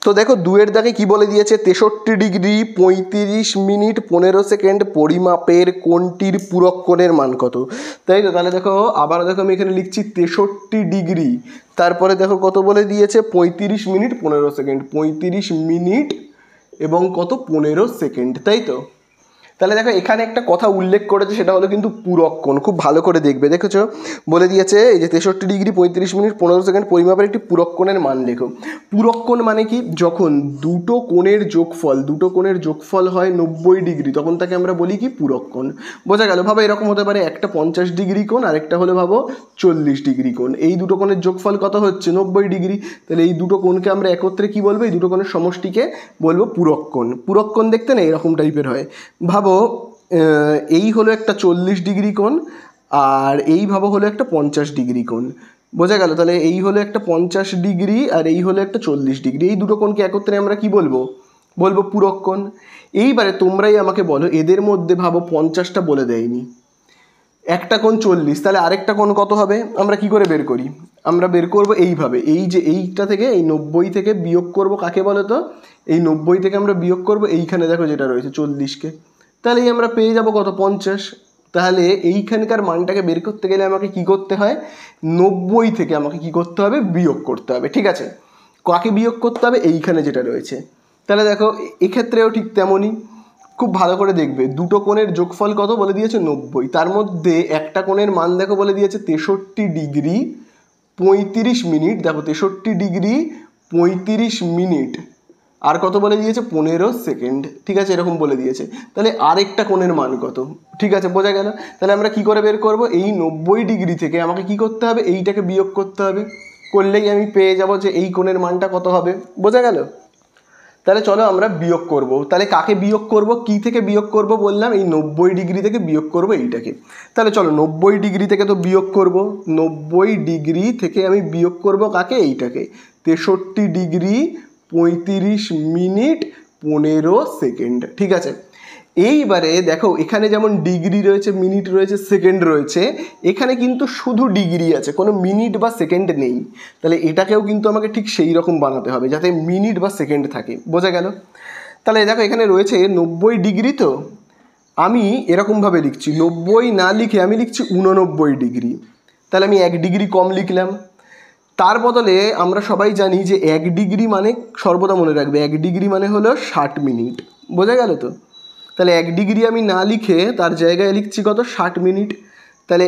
তো দেখো 2 এর দাগে কি বলে দিয়েছে, 63 ডিগ্রি 35 মিনিট 15 সেকেন্ড পরিমাপের কোণটির পূরক কোণের মান কত। তাই তো। তাহলে দেখো আবার দেখো আমি এখানে লিখছি 63 ডিগ্রি, তারপরে দেখো কত বলে দিয়েছে, 35 মিনিট 15 সেকেন্ড, 35 মিনিট এবং কত, 15 সেকেন্ড, তাই তো। তাহলে দেখো এখানে একটা কথা উল্লেখ করেছে, সেটা হলো কিন্তু পূরক কোণ। খুব ভালো করে দেখবে, দেখেছো বলে দিয়েছে এই যে 63 ডিগ্রি 35 মিনিট 15 সেকেন্ড পরিমাপের একটি পূরক কোণের মান লেখো। পূরক কোণ মানে কি, যখন দুটো কোণের যোগফল হয় 90 ডিগ্রি, তখন তাকে আমরা বলি কি, পূরক কোণ। বোঝা গেল। ভাবো এরকম হতে পারে, একটা 50 ডিগ্রি কোণ আর একটা হলো ভাবো 40 ডিগ্রি কোণ। এই দুটো কোণের যোগফল কত হচ্ছে, 90 ডিগ্রি। তাহলে এই দুটো কোণকে আমরা একত্রে কি বলবো, এই দুটো কোণের সমষ্টিকে বলবো পূরক কোণ। পূরক কোণ দেখতে না এরকম টাইপের হয়। ভাবো এই হলো একটা 40 ডিগ্রি কোণ, আর এই ভাবো হলো একটা 50 ডিগ্রি কোণ। বোঝা গেল। তাহলে এই হলো একটা 50 ডিগ্রি আর এই হলো একটা 40 ডিগ্রি। এই দুটো কোণকে একত্রে আমরা কি বলবো, পূরক কোণ। এইবারে তোমরাই আমাকে বলো, এদের মধ্যে ভাবো 50টা বলে দেয়নি, একটা কোণ 40, তাহলে আরেকটা কোণ কত হবে, আমরা কি করে বের করি, আমরা বের করব এইভাবে, এই যে এইটা থেকে, এই 90 থেকে বিয়োগ করব কাকে বলো তো, এই 90 থেকে আমরা বিয়োগ করব এইখানে দেখো যেটা রয়েছে 40কে, তাহলেই আমরা পেয়ে যাব কত, 50। তাহলে এইখানকার মানটাকে বের করতে গেলে আমাকে কি করতে হয়, 90 থেকে আমাকে কি করতে হবে, বিয়োগ করতে হবে। ঠিক আছে, কাকে বিয়োগ করতে হবে, এইখানে যেটা রয়েছে। তাহলে দেখো এক্ষেত্রেও ঠিক তেমনই, খুব ভালো করে দেখবে, দুটো কোণের যোগফল কত বলে দিয়েছে 90, তার মধ্যে একটা কোণের মান দেখো বলে দিয়েছে 63 ডিগ্রি 35 মিনিট। দেখো 63 ডিগ্রি 35 মিনিট আর কত বলে দিয়েছে, 15 সেকেন্ড। ঠিক আছে, এরকম বলে দিয়েছে। তাহলে আরেকটা কোণের মান কত, ঠিক আছে, বোঝা গেল। তাহলে আমরা কি করে বের করব, এই 90 ডিগ্রি থেকে আমাকে কি করতে হবে, এইটাকে বিয়োগ করতে হবে, করলেই আমি পেয়ে যাব যে এই কোণের মানটা কত হবে। বোঝা গেল। তাহলে চলো আমরা বিয়োগ করব। তাহলে কাকে বিয়োগ করব, কি থেকে বিয়োগ করব বললাম, এই 90 ডিগ্রি থেকে বিয়োগ করব এইটাকে। তাহলে চলো 90 ডিগ্রি থেকে তো বিয়োগ করব, 90 ডিগ্রি থেকে আমি বিয়োগ করব কাকে, এইটাকে, 63 ডিগ্রি 35 মিনিট 15 সেকেন্ড। ঠিক আছে, এইবারে দেখো এখানে যেমন ডিগ্রি রয়েছে, মিনিট রয়েছে, সেকেন্ড রয়েছে, এখানে কিন্তু শুধু ডিগ্রি আছে, কোনো মিনিট বা সেকেন্ড নেই। তাহলে এটাকেও কিন্তু আমাকে ঠিক সেই রকম বানাতে হবে যাতে মিনিট বা সেকেন্ড থাকে। বোঝা গেল। তাহলে দেখো এখানে রয়েছে 90 ডিগ্রি, তো আমি এরকমভাবে লিখছি, 90 না লিখে আমি লিখছি 89 ডিগ্রি। তাহলে আমি 1 ডিগ্রি কম লিখলাম। তার বদলে আমরা সবাই জানি যে 1 ডিগ্রি মানে, সর্বদা মনে রাখবে, 1 ডিগ্রি মানে হলো 60 মিনিট। বোঝা গেল তো। তাহলে 1 ডিগ্রি আমি না লিখে তার জায়গায় লিখছি কত, 60 মিনিট। তাহলে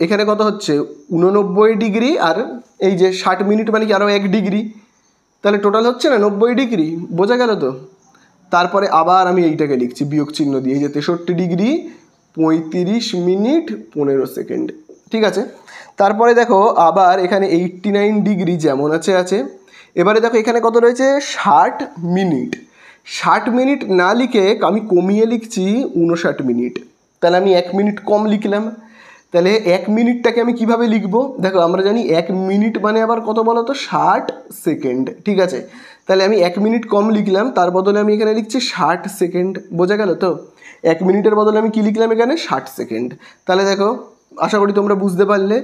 এখানে কত হচ্ছে 89 ডিগ্রি, আর এই যে 60 মিনিট মানে কি আরও 1 ডিগ্রি, তাহলে টোটাল হচ্ছে না 90 ডিগ্রি। বোঝা গেল তো? তারপরে আবার আমি এইটাকে লিখছি বিয়োগ চিহ্ন দিয়ে, এই যে 63 ডিগ্রি 35 মিনিট 15 সেকেন্ড। ঠিক আছে, তারপরে দেখো আবার এখানে 89 ডিগ্রি যেমন আছে। এবারে দেখো এখানে কত রয়েছে 60 মিনিট। 60 মিনিট না লিখে আমি কমিয়ে লিখছি 59 মিনিট। তাহলে আমি 1 মিনিট কম লিখলাম। তাহলে 1 মিনিটটাকে আমি কিভাবে লিখবো? দেখো আমরা জানি 1 মিনিট মানে আবার কত বলো তো 60 সেকেন্ড। ঠিক আছে, তাহলে আমি 1 মিনিট কম লিখলাম, তার বদলে আমি এখানে লিখছি 60 সেকেন্ড। বোঝা গেল তো? 1 মিনিটের বদলে আমি কি লিখলাম এখানে 60 সেকেন্ড। তাহলে দেখো আশা করি তোমরা বুঝতে পারলে।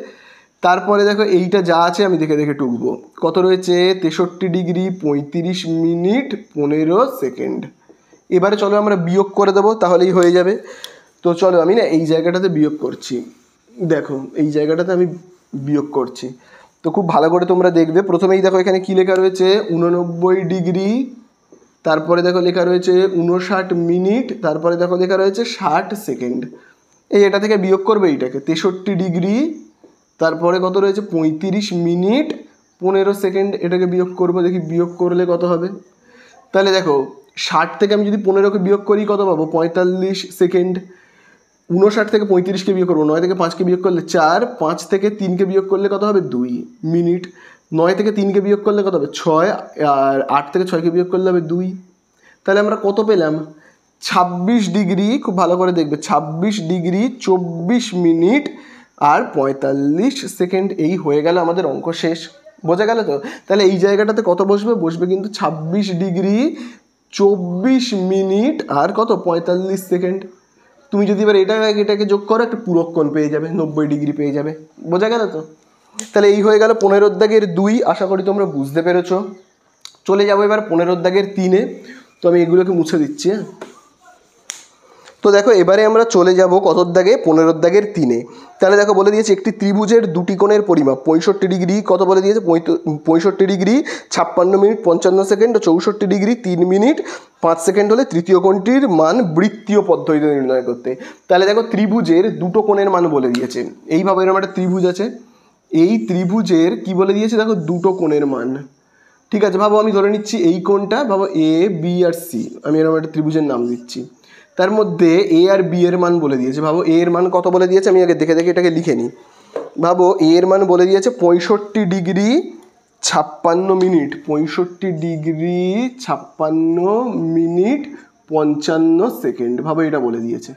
তারপরে দেখো এইটা যা আছে আমি দেখে দেখে টুকবো। কত রয়েছে 63 ডিগ্রি 35 মিনিট 15 সেকেন্ড। এবারে চলো আমরা বিয়োগ করে দেবো, তাহলেই হয়ে যাবে। তো চলো আমি না এই জায়গাটাতে বিয়োগ করছি। দেখো এই জায়গাটাতে আমি বিয়োগ করছি, তো খুব ভালো করে তোমরা দেখবে। প্রথমেই দেখো এখানে কি লেখা রয়েছে 89 ডিগ্রি, তারপরে দেখো লেখা রয়েছে 59 মিনিট, তারপরে দেখো লেখা রয়েছে 60 সেকেন্ড। এটা থেকে বিয়োগ করবে এইটাকে 63 ডিগ্রি, তারপরে কত রয়েছে 35 মিনিট 15 সেকেন্ড। এটাকে বিয়োগ করবো, দেখি বিয়োগ করলে কত হবে। তাহলে দেখো 60 থেকে আমি যদি 15কে বিয়োগ করি কত পাবো 45 সেকেন্ড। 59 থেকে 35কে বিয়োগ করবো, 9 থেকে 5কে বিয়োগ করলে 4, 5 থেকে 3কে বিয়োগ করলে কত হবে 2 মিনিট, 9 থেকে 3কে বিয়োগ করলে কত হবে 6, আর 8 থেকে 6কে বিয়োগ করলে হবে 2। তাহলে আমরা কত পেলাম 26 ডিগ্রি। খুব ভালো করে দেখবে 26 ডিগ্রি 24 মিনিট আর 45 সেকেন্ড। এই হয়ে গেল আমাদের অঙ্ক শেষ। বোঝা গেল তো? তাহলে এই জায়গাটাতে কত বসবে কিন্তু 26 ডিগ্রি 24 মিনিট আর কত 45 সেকেন্ড। তুমি যদি এবার এটাকে যোগ করো একটা পুরক্ষণ পেয়ে যাবে, 90 ডিগ্রি পেয়ে যাবে। বোঝা গেল তো? তাহলে এই হয়ে গেল 15 দাগের 2। আশা করি তোমরা বুঝতে পেরেছো। চলে যাবো এবার 15 দাগের 3-এ। তো আমি এগুলোকে মুছে দিচ্ছি। তো দেখো এবারে আমরা চলে যাব কত দাগে 15 দাগের 3-এ। তাহলে দেখো বলে দিয়েছে একটি ত্রিভুজের দুটি কোণের পরিমাপ 65 ডিগ্রি কত বলে দিয়েছে 65 ডিগ্রি 56 মিনিট 55 সেকেন্ড ও 64 ডিগ্রি 3 মিনিট 5 সেকেন্ড হলে তৃতীয় কোণটির মান বৃত্তীয় পদ্ধতিতে নির্ণয় করতে। তাহলে দেখো ত্রিভুজের দুটো কোণের মান বলে দিয়েছে। এইভাবে এরকম একটা ত্রিভুজ আছে, এই ত্রিভুজের কি বলে দিয়েছে দেখো দুটো কোণের মান। ঠিক আছে, ভাবো আমি ধরে নিচ্ছি এই কোণটা, ভাবো এ বি আর সি, আমি এরকম একটা ত্রিভুজের নাম দিচ্ছি। তার মধ্যে এ আর বি এর মান বলে দিয়েছে। ভাবো এ এর মান কত বলে দিয়েছে, আমি আগে দেখে দেখে এটাকে লিখে নিই। ভাবো এ এর মান বলে দিয়েছে 65 degree 56 minute, 65 degree 56 minute 55 second. ভাবো এটা বলে দিয়েছে।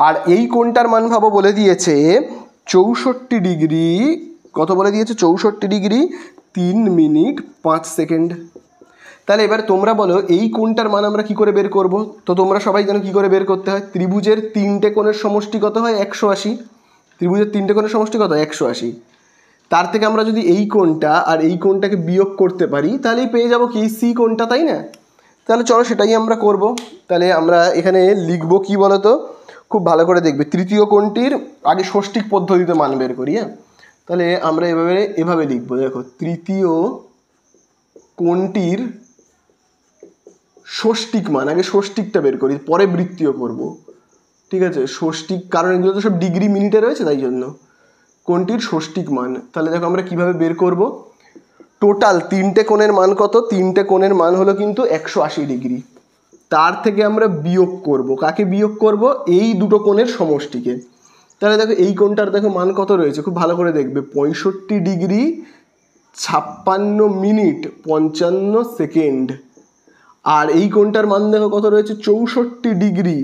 আর এই কোণটার মান ভাবো বলে দিয়েছে 64 ডিগ্রি কত বলে দিয়েছে 64 ডিগ্রি 3 মিনিট 5 সেকেন্ড। তাহলে এবার তোমরা বলো এই কোণটার মান আমরা কি করে বের করব? তো তোমরা সবাই জানো কি করে বের করতে হয়। ত্রিভুজের 3টে কোণের সমষ্টি কত হয় 180। ত্রিভুজের 3টে কোণের সমষ্টি কত 180। তার থেকে আমরা যদি এই কোণটা আর এই কোণটাকে বিয়োগ করতে পারি তাহলেই পেয়ে যাব কি সি কোণটা, তাই না? তাহলে চলো সেটাই আমরা করব। তাহলে আমরা এখানে লিখবো কি বলতো, খুব ভালো করে দেখবে। তৃতীয় কোণটির আগে ষষ্ঠিক পদ্ধতিতে মান বের করি। হ্যাঁ, তাহলে আমরা এভাবে লিখবো। দেখো তৃতীয় কোণটির ষষ্ঠিক মান, আগে ষষ্ঠিকটা বের করি পরে বৃত্তীয় করব। ঠিক আছে, ষষ্ঠিক, কারণ এগুলো তো সব ডিগ্রি মিনিটে রয়েছে তাই জন্য। কোণটির ষষ্ঠিক মান, তাহলে দেখো আমরা কিভাবে বের করব। টোটাল 3টে কোণের মান কত, 3টে কোণের মান হলো কিন্তু 180 ডিগ্রি। তার থেকে আমরা বিয়োগ করব, কাকে বিয়োগ করব এই দুটো কোণের সমষ্টিকে। তাহলে দেখো এই কোণটার দেখো মান কত রয়েছে, খুব ভালো করে দেখবে 65 ডিগ্রি 56 মিনিট 55 সেকেন্ড। আর এই কোণটার মান দেখো কত রয়েছে 64 ডিগ্রি,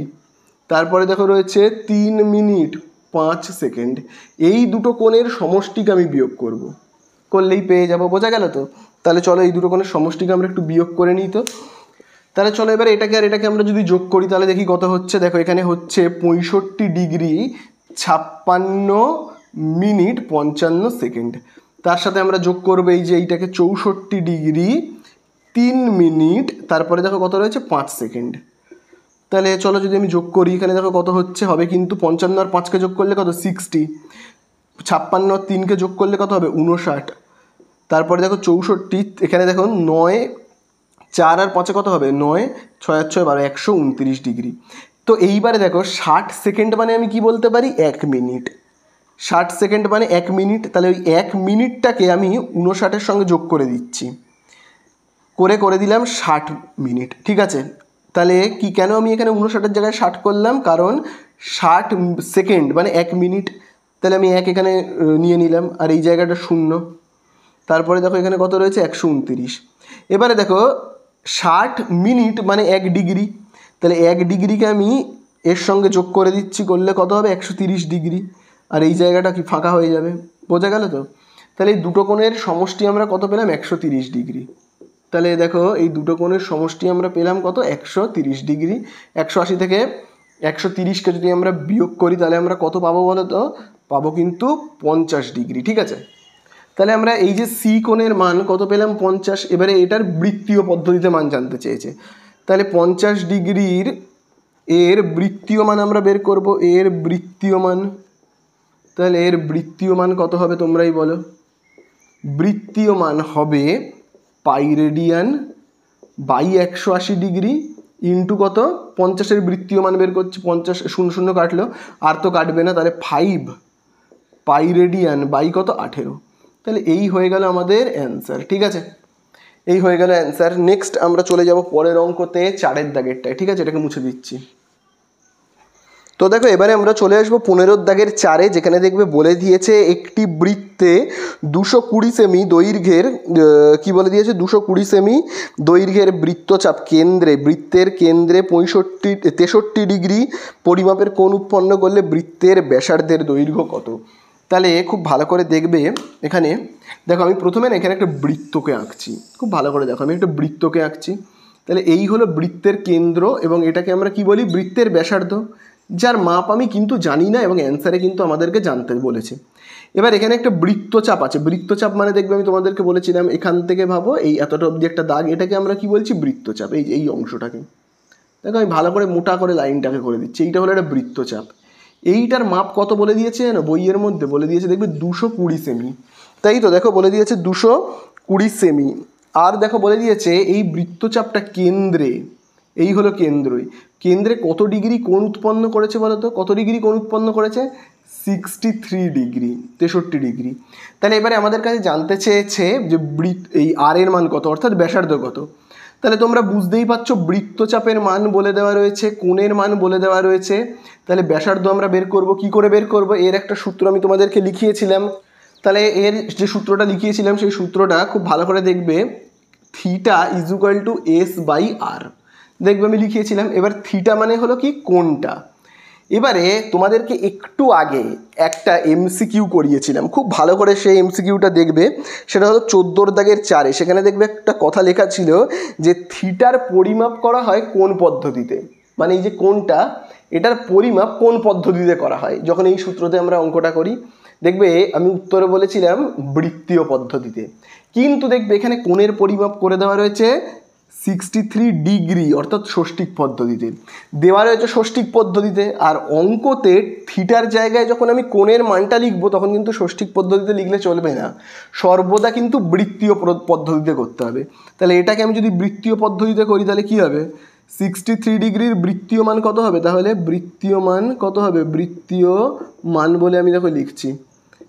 তারপরে দেখো রয়েছে 3 মিনিট 5 সেকেন্ড। এই দুটো কোণের সমষ্টিকে আমি বিয়োগ করব, করলেই পেয়ে যাব। বোঝা গেল তো? তাহলে চলো এই দুটো কোণের সমষ্টিকে আমরা একটু বিয়োগ করে নিই। তো তাহলে চলো এবার এটাকে আর এটাকে আমরা যদি যোগ করি তাহলে দেখি কত হচ্ছে। দেখো এখানে হচ্ছে 65 ডিগ্রি 56 মিনিট 55 সেকেন্ড। তার সাথে আমরা যোগ করবো এই যে এইটাকে 64 ডিগ্রি 3 মিনিট, তারপরে দেখো কত রয়েছে 5 সেকেন্ড। তাহলে চলো যদি আমি যোগ করি, এখানে দেখো কত হচ্ছে, হবে কিন্তু 55 আর 5কে যোগ করলে কত 60, 56 আর 3কে যোগ করলে কত হবে 59, তারপরে দেখো 64, এখানে দেখো 9, 4 আর 5 কত হবে 9, 6 আর 6 12, 129 ডিগ্রি। তো এইবারে দেখো 60 সেকেন্ড মানে আমি কি বলতে পারি 1 মিনিট। 60 সেকেন্ড মানে 1 মিনিট, তাহলে ওই 1 মিনিটটাকে আমি 59-এর সঙ্গে যোগ করে দিচ্ছি, করে দিলাম 60 মিনিট। ঠিক আছে, তাহলে কি কেন আমি এখানে 59-এর জায়গায় 60 করলাম, কারণ 60 সেকেন্ড মানে 1 মিনিট, তাহলে আমি 1 এখানে নিয়ে নিলাম, আর এই জায়গাটা 0। তারপরে দেখো এখানে কত রয়েছে 129। এবারে দেখো 60 মিনিট মানে 1 ডিগ্রি, তাহলে 1 ডিগ্রিকে আমি এর সঙ্গে যোগ করে দিচ্ছি, করলে কত হবে 130 ডিগ্রি, আর এই জায়গাটা কি ফাঁকা হয়ে যাবে, বোঝা গেল তো। তাহলে এই দুটো কোণের সমষ্টি আমরা কত পেলাম 130 ডিগ্রি। তাহলে দেখো এই দুটো কোণের সমষ্টি আমরা পেলাম কত 130 ডিগ্রি। 180 থেকে 130কে যদি আমরা বিয়োগ করি তাহলে আমরা কত পাবো বলো তো, পাবো কিন্তু 50 ডিগ্রি। ঠিক আছে, তাহলে আমরা এই যে সি কোণের মান কত পেলাম 50। এবারে এটার বৃত্তীয় পদ্ধতিতে মান জানতে চেয়েছে, তাহলে 50 ডিগ্রির এর বৃত্তীয় মান আমরা বের করব, এর বৃত্তীয় মান। তাহলে এর বৃত্তীয় মান কত হবে তোমরাই বলো। বৃত্তীয় মান হবে pi radian by 180 degree into কত 50-এর বৃত্তীয় মান বের করছি, 50 শূন্য শূন্য কাটলো, আর তো কাটবে না, তাহলে 5 পাই রেডিয়ান বাই কত 18। তাহলে এই হয়ে গেল আমাদের অ্যান্সার। ঠিক আছে, এই হয়ে গেল অ্যান্সার। নেক্সট আমরা চলে যাব পরের অঙ্কতে, 4-এর দাগেরটায়। ঠিক আছে, এটাকে মুছে দিচ্ছি। তো দেখো এবারে আমরা চলে আসবো 15-র দাগের 4-এ, যেখানে দেখবে বলে দিয়েছে একটি বৃত্তে 220 সেমি দৈর্ঘ্যের, কি বলে দিয়েছে 220 সেমি দৈর্ঘ্যের বৃত্তচাপ কেন্দ্রে, বৃত্তের কেন্দ্রে 63 ডিগ্রি পরিমাপের কোণ উৎপন্ন করলে বৃত্তের ব্যাসার্ধের দৈর্ঘ্য কত। তাহলে খুব ভালো করে দেখবে, এখানে দেখো আমি প্রথমে না এখানে একটা বৃত্তকে আঁকছি, খুব ভালো করে দেখো আমি একটা বৃত্তকে আঁকছি। তাহলে এই হলো বৃত্তের কেন্দ্র, এবং এটাকে আমরা কি বলি বৃত্তের ব্যাসার্ধ, যার মাপ আমি কিন্তু জানি না, এবং অ্যান্সারে কিন্তু আমাদেরকে জানতে বলেছে। এবার এখানে একটা বৃত্তচাপ আছে, বৃত্তচাপ মানে দেখবে আমি তোমাদেরকে বলেছিলাম এখান থেকে ভাবো এই এতটা অবধি একটা দাগ, এটাকে আমরা কি বলছি বৃত্তচাপ। এই অংশটাকে দেখো আমি ভালো করে মোটা করে লাইনটাকে করে দিচ্ছি, এইটা হলো একটা বৃত্তচাপ। এইটার মাপ কত বলে দিয়েছে না বইয়ের মধ্যে বলে দিয়েছে দেখবে 220 সেমি, তাই তো দেখো বলে দিয়েছে 220 সেমি। আর দেখো বলে দিয়েছে এই বৃত্তচাপটা কেন্দ্রে, এই হলো কেন্দ্রই, কেন্দ্রে কত ডিগ্রি কোণ উৎপন্ন করেছে বলো তো, কত ডিগ্রি কোণ উৎপন্ন করেছে 63 ডিগ্রি, 63 ডিগ্রি। তাহলে এবারে আমাদের কাছে জানতে চেয়েছে যে এই আর এর মান কত, অর্থাৎ ব্যাসার্ধ কত। তাহলে তোমরা বুঝতেই পারছো বৃত্তচাপের মান বলে দেওয়া রয়েছে, কোণের মান বলে দেওয়া রয়েছে, তাহলে ব্যাসার্ধ আমরা বের করব। কি করে বের করব, এর একটা সূত্র আমি তোমাদেরকে লিখিয়েছিলাম। তাহলে এর যে সূত্রটা লিখিয়েছিলাম সেই সূত্রটা খুব ভালো করে দেখবে, theta is equal to S by R, দেখবে আমি লিখিয়েছিলাম। এবার থিটা মানে হলো কি কোণটা। এবারে তোমাদেরকে একটু আগে একটা এমসিকিউ করিয়েছিলাম, খুব ভালো করে সেই এমসিকিউটা দেখবে, সেটা হলো 14-র দাগের 4-এ। সেখানে দেখবে একটা কথা লেখা ছিল যে থিটার পরিমাপ করা হয় কোন পদ্ধতিতে, মানে এই যে কোণটা এটার পরিমাপ কোন পদ্ধতিতে করা হয়। যখন এই সূত্রতে আমরা অঙ্কটা করি দেখবে আমি উত্তরে বলেছিলাম বৃত্তীয় পদ্ধতিতে, কিন্তু দেখবে এখানে কোণের পরিমাপ করে দেওয়া রয়েছে 63 ডিগ্রি, অর্থাৎ ষষ্ঠিক পদ্ধতিতে দেওয়া রয়েছে, ষষ্ঠিক পদ্ধতিতে। আর অঙ্কতে থিটার জায়গায় যখন আমি কোণের মানটা লিখবো তখন কিন্তু ষষ্ঠিক পদ্ধতিতে লিখলে চলবে না, সর্বদা কিন্তু বৃত্তীয় পদ্ধতিতে করতে হবে। তাহলে এটাকে আমি যদি বৃত্তীয় পদ্ধতিতে করি তাহলে কি হবে, 63 ডিগ্রির বৃত্তীয় মান কত হবে, তাহলে বৃত্তীয় মান কত হবে, বৃত্তীয় মান বলে আমি দেখো লিখছি।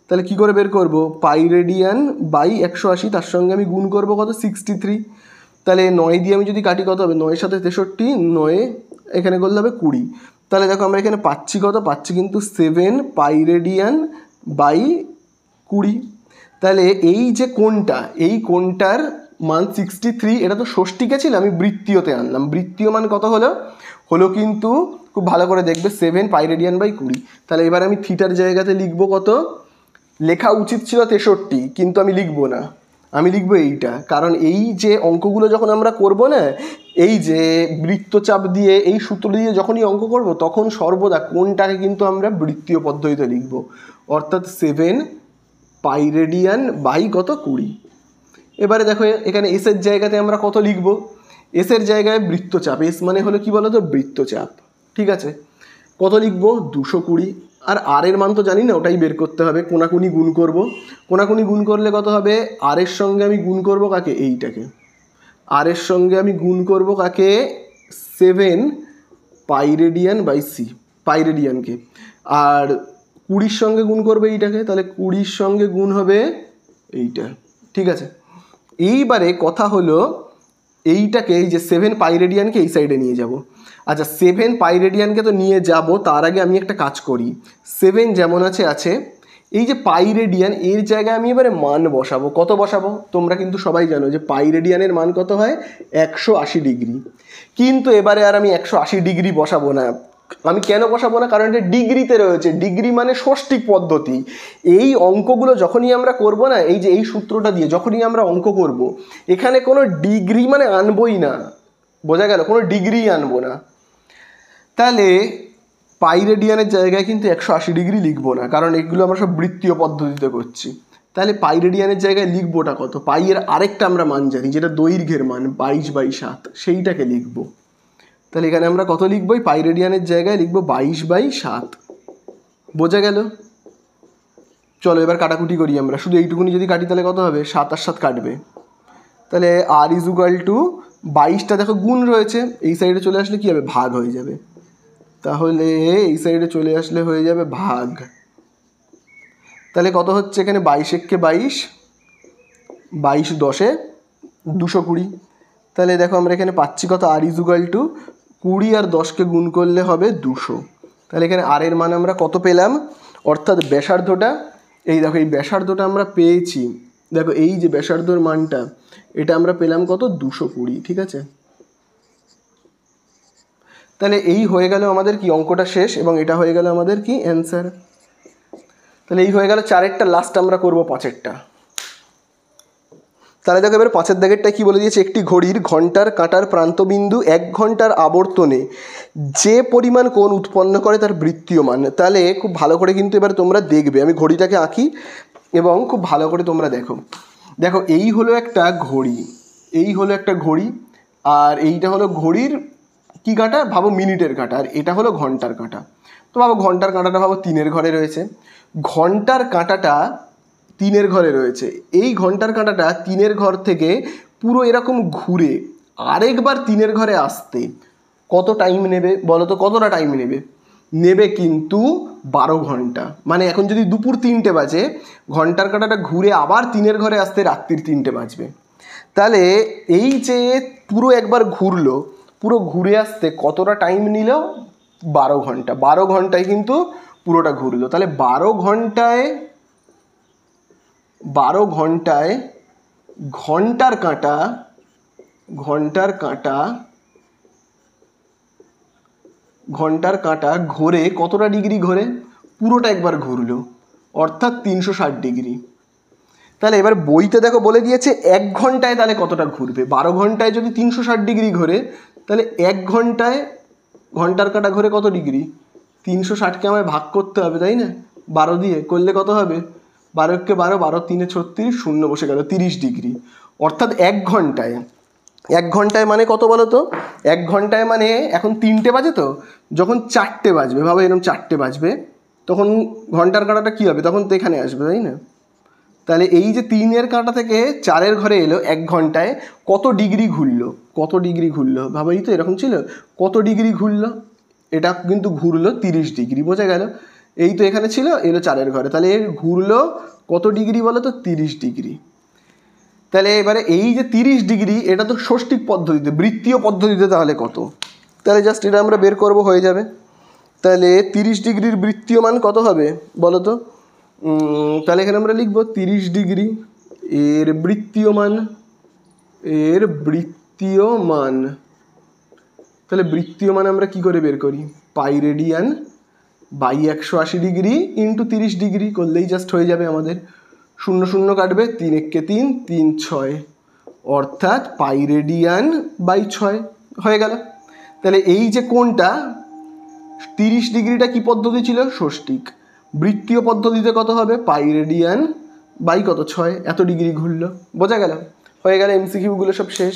তাহলে কি করে বের করব, পাই রেডিয়ান বাই 180, তার সঙ্গে আমি গুণ করব কত 63, তাহলে 9 দিয়ে আমি যদি কাটি কত হবে, 9-এর সাথে 63, 9 এখানে করলে হবে 20। তাহলে দেখো আমরা এখানে পাচ্ছি কত, পাচ্ছি কিন্তু 7 পাই রেডিয়ান বাই 20। তাহলে এই যে কোণটা, এই কোণটার মান 63, এটা তো ষষ্ঠীকে ছিল, আমি বৃত্তীয়তে আনলাম। বৃত্তীয় মান কত হলো, হলো কিন্তু খুব ভালো করে দেখবে 7 পাই রেডিয়ান বাই 20। তাহলে এবার আমি থিটার জায়গাতে লিখবো কত, লেখা উচিত ছিল 63, কিন্তু আমি লিখবো না, আমি লিখবো এইটা, কারণ এই যে অঙ্কগুলো যখন আমরা করব না, এই যে বৃত্তচাপ দিয়ে এই সূত্র দিয়ে যখনই অঙ্ক করব তখন সর্বদা কোণটাকে কিন্তু আমরা বৃত্তীয় পদ্ধতিতে লিখব, অর্থাৎ 7 পাই রেডিয়ান বাই কত 20। এবারে দেখো এখানে এসের জায়গাতে আমরা কত লিখব, এসের জায়গায় বৃত্তচাপ, এস মানে হলো কি বলো তো বৃত্তচাপ। ঠিক আছে, কত লিখব 220, আর এর মান তো জানি না, ওটাই বের করতে হবে। কোনাকুনি গুণ করব, কোনাকুনি গুণ করলে কত হবে, আর এর সঙ্গে আমি গুণ করব কাকে, এইটাকে, আর এর সঙ্গে আমি গুণ করব কাকে 7 পাই রেডিয়ান বাই সি, পাই রেডিয়ানকে। আর 20 সঙ্গে গুণ করবে এইটাকে, তাহলে 20 সঙ্গে গুণ হবে এইটা, ঠিক আছে। এইবারে কথা হলো এইটাকে, এই যে 7 পাই রেডিয়ানকে এই সাইডে নিয়ে যাব। আচ্ছা 7 পাই রেডিয়ানকে তো নিয়ে যাব, তার আগে আমি একটা কাজ করি। 7 যেমন আছে, এই যে পাই রেডিয়ান এর জায়গায় আমি এবারে মান বসাবো। কত বসাবো? তোমরা কিন্তু সবাই জানো যে পাই রেডিয়ানের মান কত হয়, 180 ডিগ্রি। কিন্তু এবারে আর আমি 180 ডিগ্রি বসাবো না। আমি কেন বসাবো না? কারণ এটা ডিগ্রিতে রয়েছে, ডিগ্রি মানে ষষ্ঠিক পদ্ধতি। এই অঙ্কগুলো যখনই আমরা করব না, এই যে এই সূত্রটা দিয়ে যখনই আমরা অঙ্ক করব, এখানে কোনো ডিগ্রি মানে আনবই না, বোঝা গেল? কোনো ডিগ্রি আনবো না। তাহলে পাই রেডিয়ানের জায়গায় কিন্তু 180 ডিগ্রি লিখবো না, কারণ এগুলো আমরা সব বৃত্তীয় পদ্ধতিতে করছি। তাহলে পাই রেডিয়ানের জায়গায় লিখবোটা কত? পাইয়ের আরেকটা আমরা মান জানি, যেটা দৈর্ঘ্যের মান 22/7, সেইটাকে লিখবো। তাহলে এখানে আমরা কত লিখবো? পাই রেডিয়ানের জায়গায় লিখবো 22/7, বোঝা গেল? চলো এবার কাটাকুটি করি আমরা। শুধু এইটুকুনি যদি কাটি তাহলে কত হবে? 7 আর 7 কাটবে। তাহলে আর ইজ ইকুয়াল টু 22টা দেখো গুণ রয়েছে, এই সাইডে চলে আসলে কি হবে? ভাগ হয়ে যাবে। তাহলে এই সাইডে চলে আসলে হয়ে যাবে ভাগ। তাহলে কত হচ্ছে এখানে? 22 একে 22, 22 10 220। তাহলে দেখো আমরা এখানে পাচ্ছি কত? আর ইজ ইকুয়াল টু 20 আর 10কে গুণ করলে হবে 200। তাহলে এখানে আর এর মান আমরা কত পেলাম? অর্থাৎ ব্যাসার্ধটা, এই দেখো এই ব্যাসার্ধটা আমরা পেয়েছি। দেখো এই যে ব্যাসার্ধর মানটা, এটা আমরা পেলাম কত? 220, ঠিক আছে। তাহলে এই হয়ে গেল আমাদের কি, অঙ্কটা শেষ, এবং এটা হয়ে গেল আমাদের কি, অ্যান্সার। তাহলে এই হয়ে গেল 4-এরটা। লাস্ট আমরা করবো 5-এরটা। তাহলে দেখো এবার 5-এর দাগেরটা কি বলে দিয়েছে? একটি ঘড়ির ঘন্টার কাঁটার প্রান্তবিন্দু 1 ঘন্টার আবর্তনে যে পরিমাণ কোণ উৎপন্ন করে তার বৃত্তীয় মান। তাহলে খুব ভালো করে কিন্তু এবার তোমরা দেখবে, আমি ঘড়িটাকে আঁকি এবং খুব ভালো করে তোমরা দেখো। দেখো এই হলো একটা ঘড়ি, এই হলো একটা ঘড়ি, আর এইটা হলো ঘড়ির কি কাঁটা? ভাবো মিনিটের কাঁটা। আর এটা হলো ঘন্টার কাঁটা। তো ভাবো ঘন্টার কাঁটাটা ভাবো 3-এর ঘরে রয়েছে, ঘন্টার কাঁটাটা 3-এর ঘরে রয়েছে। এই ঘন্টার কাঁটাটা 3-এর ঘর থেকে পুরো এরকম ঘুরে আরেকবার 3-এর ঘরে আসতে কত টাইম নেবে বলো তো? কতটা টাইম নেবে? নেবে কিন্তু 12 ঘন্টা। মানে এখন যদি দুপুর 3টে বাজে, ঘন্টার কাঁটাটা ঘুরে আবার 3-এর ঘরে আসতে রাত্রির 3টে বাজবে। তাহলে এই যে পুরো একবার ঘুরলো, পুরো ঘুরে আসতে কতটা টাইম নিল? 12 ঘন্টা। 12 ঘন্টায় কিন্তু পুরোটা ঘুরলো। তাহলে 12 ঘন্টায় ঘন্টার কাঁটা ঘোরে কতটা ডিগ্রি ঘোরে? পুরোটা একবার ঘুরলো, অর্থাৎ 360 ডিগ্রি। তাহলে এবার বইতে দেখো বলে দিয়েছে 1 ঘন্টায় তাহলে কতটা ঘুরবে। 12 ঘন্টায় যদি 360 ডিগ্রি ঘোরে, তাহলে 1 ঘন্টায় ঘন্টার কাঁটা ঘোরে কত ডিগ্রি? 360কে আমায় ভাগ করতে হবে, তাই না? 12 দিয়ে করলে কত হবে? 12 × 12, 12 × 3 = 36, শূন্য বসে গেল, 30 ডিগ্রি। অর্থাৎ 1 ঘন্টায় মানে কত বলো তো? 1 ঘন্টায় মানে এখন 3টে বাজে, তো যখন 4টে বাজবে, ভাবো এরকম 4টে বাজবে, তখন ঘন্টার কাঁটাটা কী হবে? তখন তো এখানে আসবে, তাই না? তাহলে এই যে 3-এর কাঁটা থেকে 4-এর ঘরে এলো, 1 ঘন্টায় কত ডিগ্রি ঘুরলো? কত ডিগ্রি ঘুরলো ভাবো? এই তো এরকম ছিল, কত ডিগ্রি ঘুরলো? এটা কিন্তু ঘুরলো 30 ডিগ্রি, বোঝা গেল? এই তো এখানে ছিল, এলো 4-এর ঘরে, তাহলে এর ঘুরলো কত ডিগ্রি বলো তো? 30 ডিগ্রি। তাহলে এবারে এই যে 30 ডিগ্রি, এটা তো ষষ্ঠিক পদ্ধতিতে, বৃত্তীয় পদ্ধতিতে তাহলে কত? তাহলে জাস্ট এটা আমরা বের করব, হয়ে যাবে। তাহলে 30 ডিগ্রির বৃত্তীয় মান কত হবে বলো তো? তাহলে এখানে আমরা লিখব 30 ডিগ্রি এর বৃত্তীয় মান। তাহলে বৃত্তীয় মান আমরা কি করে বের করি? Pi radian by 180 degree into 30 degree করলেই জাস্ট হয়ে যাবে আমাদের। 0 0 কাটবে, 3 × 3 = 3, 6, অর্থাৎ পাই রেডিয়ান বাই 6 হয়ে গেল। তাহলে এই যে কোণটা 30 ডিগ্রিটা কি পদ্ধতি ছিল? ষষ্ঠিক। বৃত্তীয় পদ্ধতিতে কত হবে? পাই রেডিয়ান বাই কত? 6, এত ডিগ্রি ঘুরলো, বোঝা গেল? হয়ে গেল, এমসিকিউগুলো সব শেষ।